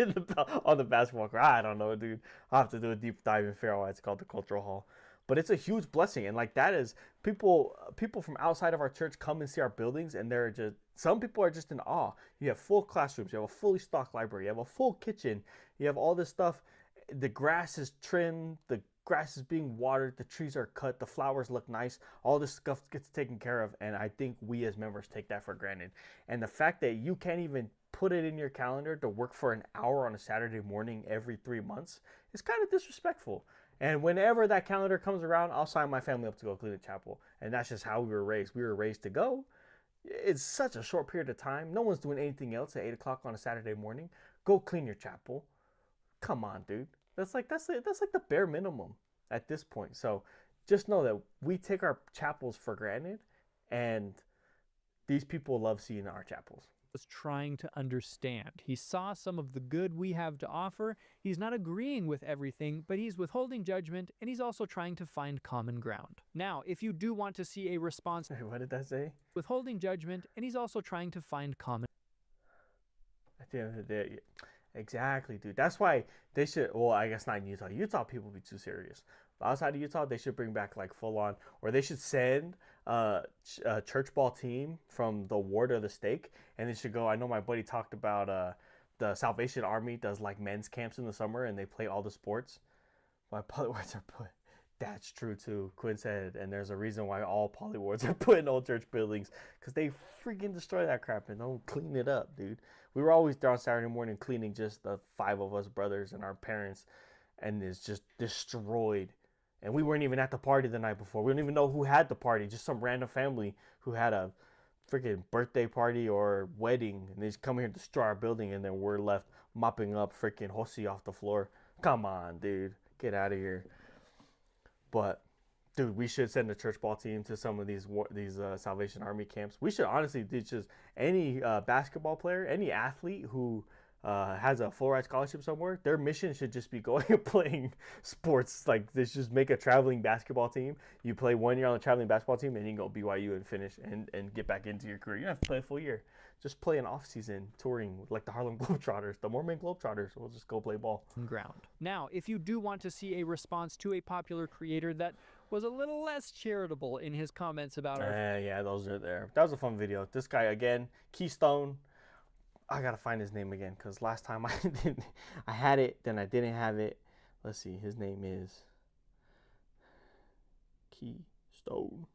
S1: on the basketball court. I don't know, dude. I'll have to do a deep dive and figure out why it's called the Cultural Hall. But it's a huge blessing, and like that is people from outside of our church come and see our buildings, and they're just, some people are just in awe. You have full classrooms, you have a fully stocked library, you have a full kitchen, you have all this stuff. The grass is trimmed, the grass is being watered, the trees are cut, the flowers look nice, all this stuff gets taken care of, and I think we as members take that for granted. And the fact that you can't even put it in your calendar to work for an hour on a Saturday morning every 3 months is kind of disrespectful. And whenever that calendar comes around, I'll sign my family up to go clean the chapel. And that's just how we were raised. We were raised to go. It's such a short period of time. No one's doing anything else at 8 o'clock on a Saturday morning. Go clean your chapel. Come on, dude. That's like the bare minimum at this point. So just know that we take our chapels for granted, and these people love seeing our chapels.
S4: was trying to understand. He saw some of the good we have to offer. He's not agreeing with everything, but he's withholding judgment, and he's also trying to find common ground. Now, if you do want to see a response,
S1: Wait, what did that say?
S4: withholding judgment, and he's also trying to find common.
S1: At the end of the day, exactly, dude. That's why they should. Well, I guess not in Utah. Utah people be too serious. But outside of Utah, they should bring back like full on, or they should send a church ball team from the ward or the stake, and they should go. I know my buddy talked about the Salvation Army does like men's camps in the summer, and they play all the sports. My poly wards are put. That's true too. Quinn said, and there's a reason why all poly wards are put in old church buildings, because they freaking destroy that crap and don't clean it up, dude. We were always there on Saturday morning cleaning, just the 5 of us brothers and our parents, and it's just destroyed. And we weren't even at the party the night before. We don't even know who had the party. Just some random family who had a freaking birthday party or wedding, and they just come here and destroy our building, and then we're left mopping up freaking Hosi off the floor. Come on, dude. Get out of here. But, dude, we should send a church ball team to some of these Salvation Army camps. We should honestly teach just any basketball player, any athlete who has a full ride scholarship somewhere, their mission should just be going and playing sports. Like, they just make a traveling basketball team. You play 1 year on the traveling basketball team, and you can go BYU and finish and get back into your career. You don't have to play a full year. Just play an off-season touring like the Harlem Globetrotters, the Mormon Globetrotters. We'll just go play ball.
S4: Ground. Now, if you do want to see a response to a popular creator that was a little less charitable in his comments about our...
S1: Yeah, those are there. That was a fun video. This guy, again, Keystone. I gotta find his name again, because last time I had it, then I didn't have it. Let's see, his name is Keystone.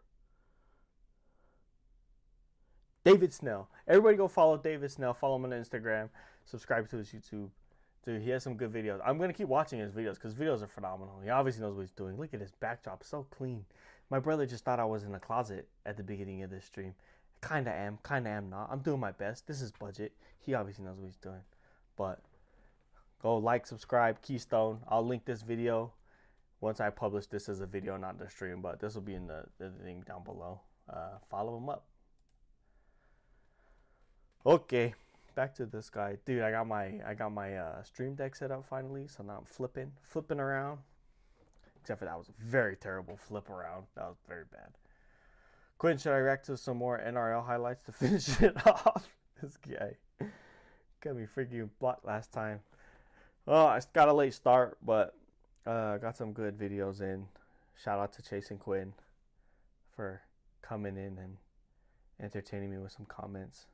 S1: David Snell. Everybody go follow David Snell. Follow him on Instagram. Subscribe to his YouTube. Dude, he has some good videos. I'm going to keep watching his videos because videos are phenomenal. He obviously knows what he's doing. Look at his backdrop. So clean. My brother just thought I was in a closet at the beginning of this stream. Kind of am not. I'm doing my best. This is budget. He obviously knows what he's doing. But go like, subscribe, Keystone. I'll link this video once I publish this as a video, not the stream. But this will be in the thing down below. Follow him up. Okay, back to this guy, dude. I got my Stream Deck set up finally, so now I'm flipping around. Except for that was a very terrible flip around. That was very bad. Quinn, should I react to some more NRL highlights to finish it off? This guy got me freaking blocked last time. Oh, I got a late start, but got some good videos in. Shout out to Chase and Quinn for coming in and entertaining me with some comments.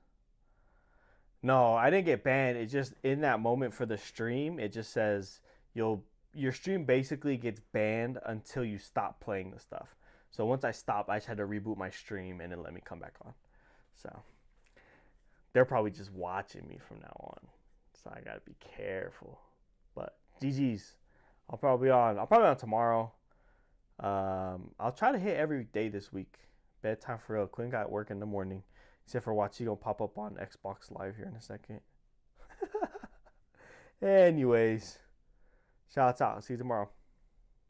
S1: No, I didn't get banned. It just, in that moment for the stream, it just says your stream basically gets banned until you stop playing the stuff. So once I stopped, I just had to reboot my stream and it let me come back on. So they're probably just watching me from now on. So I gotta be careful. But GG's. I'll probably be on tomorrow. I'll try to hit every day this week. Bedtime for real. Quinn got work in the morning. Except for watch, he gonna pop up on Xbox Live here in a second. Anyways, shouts out. See you tomorrow.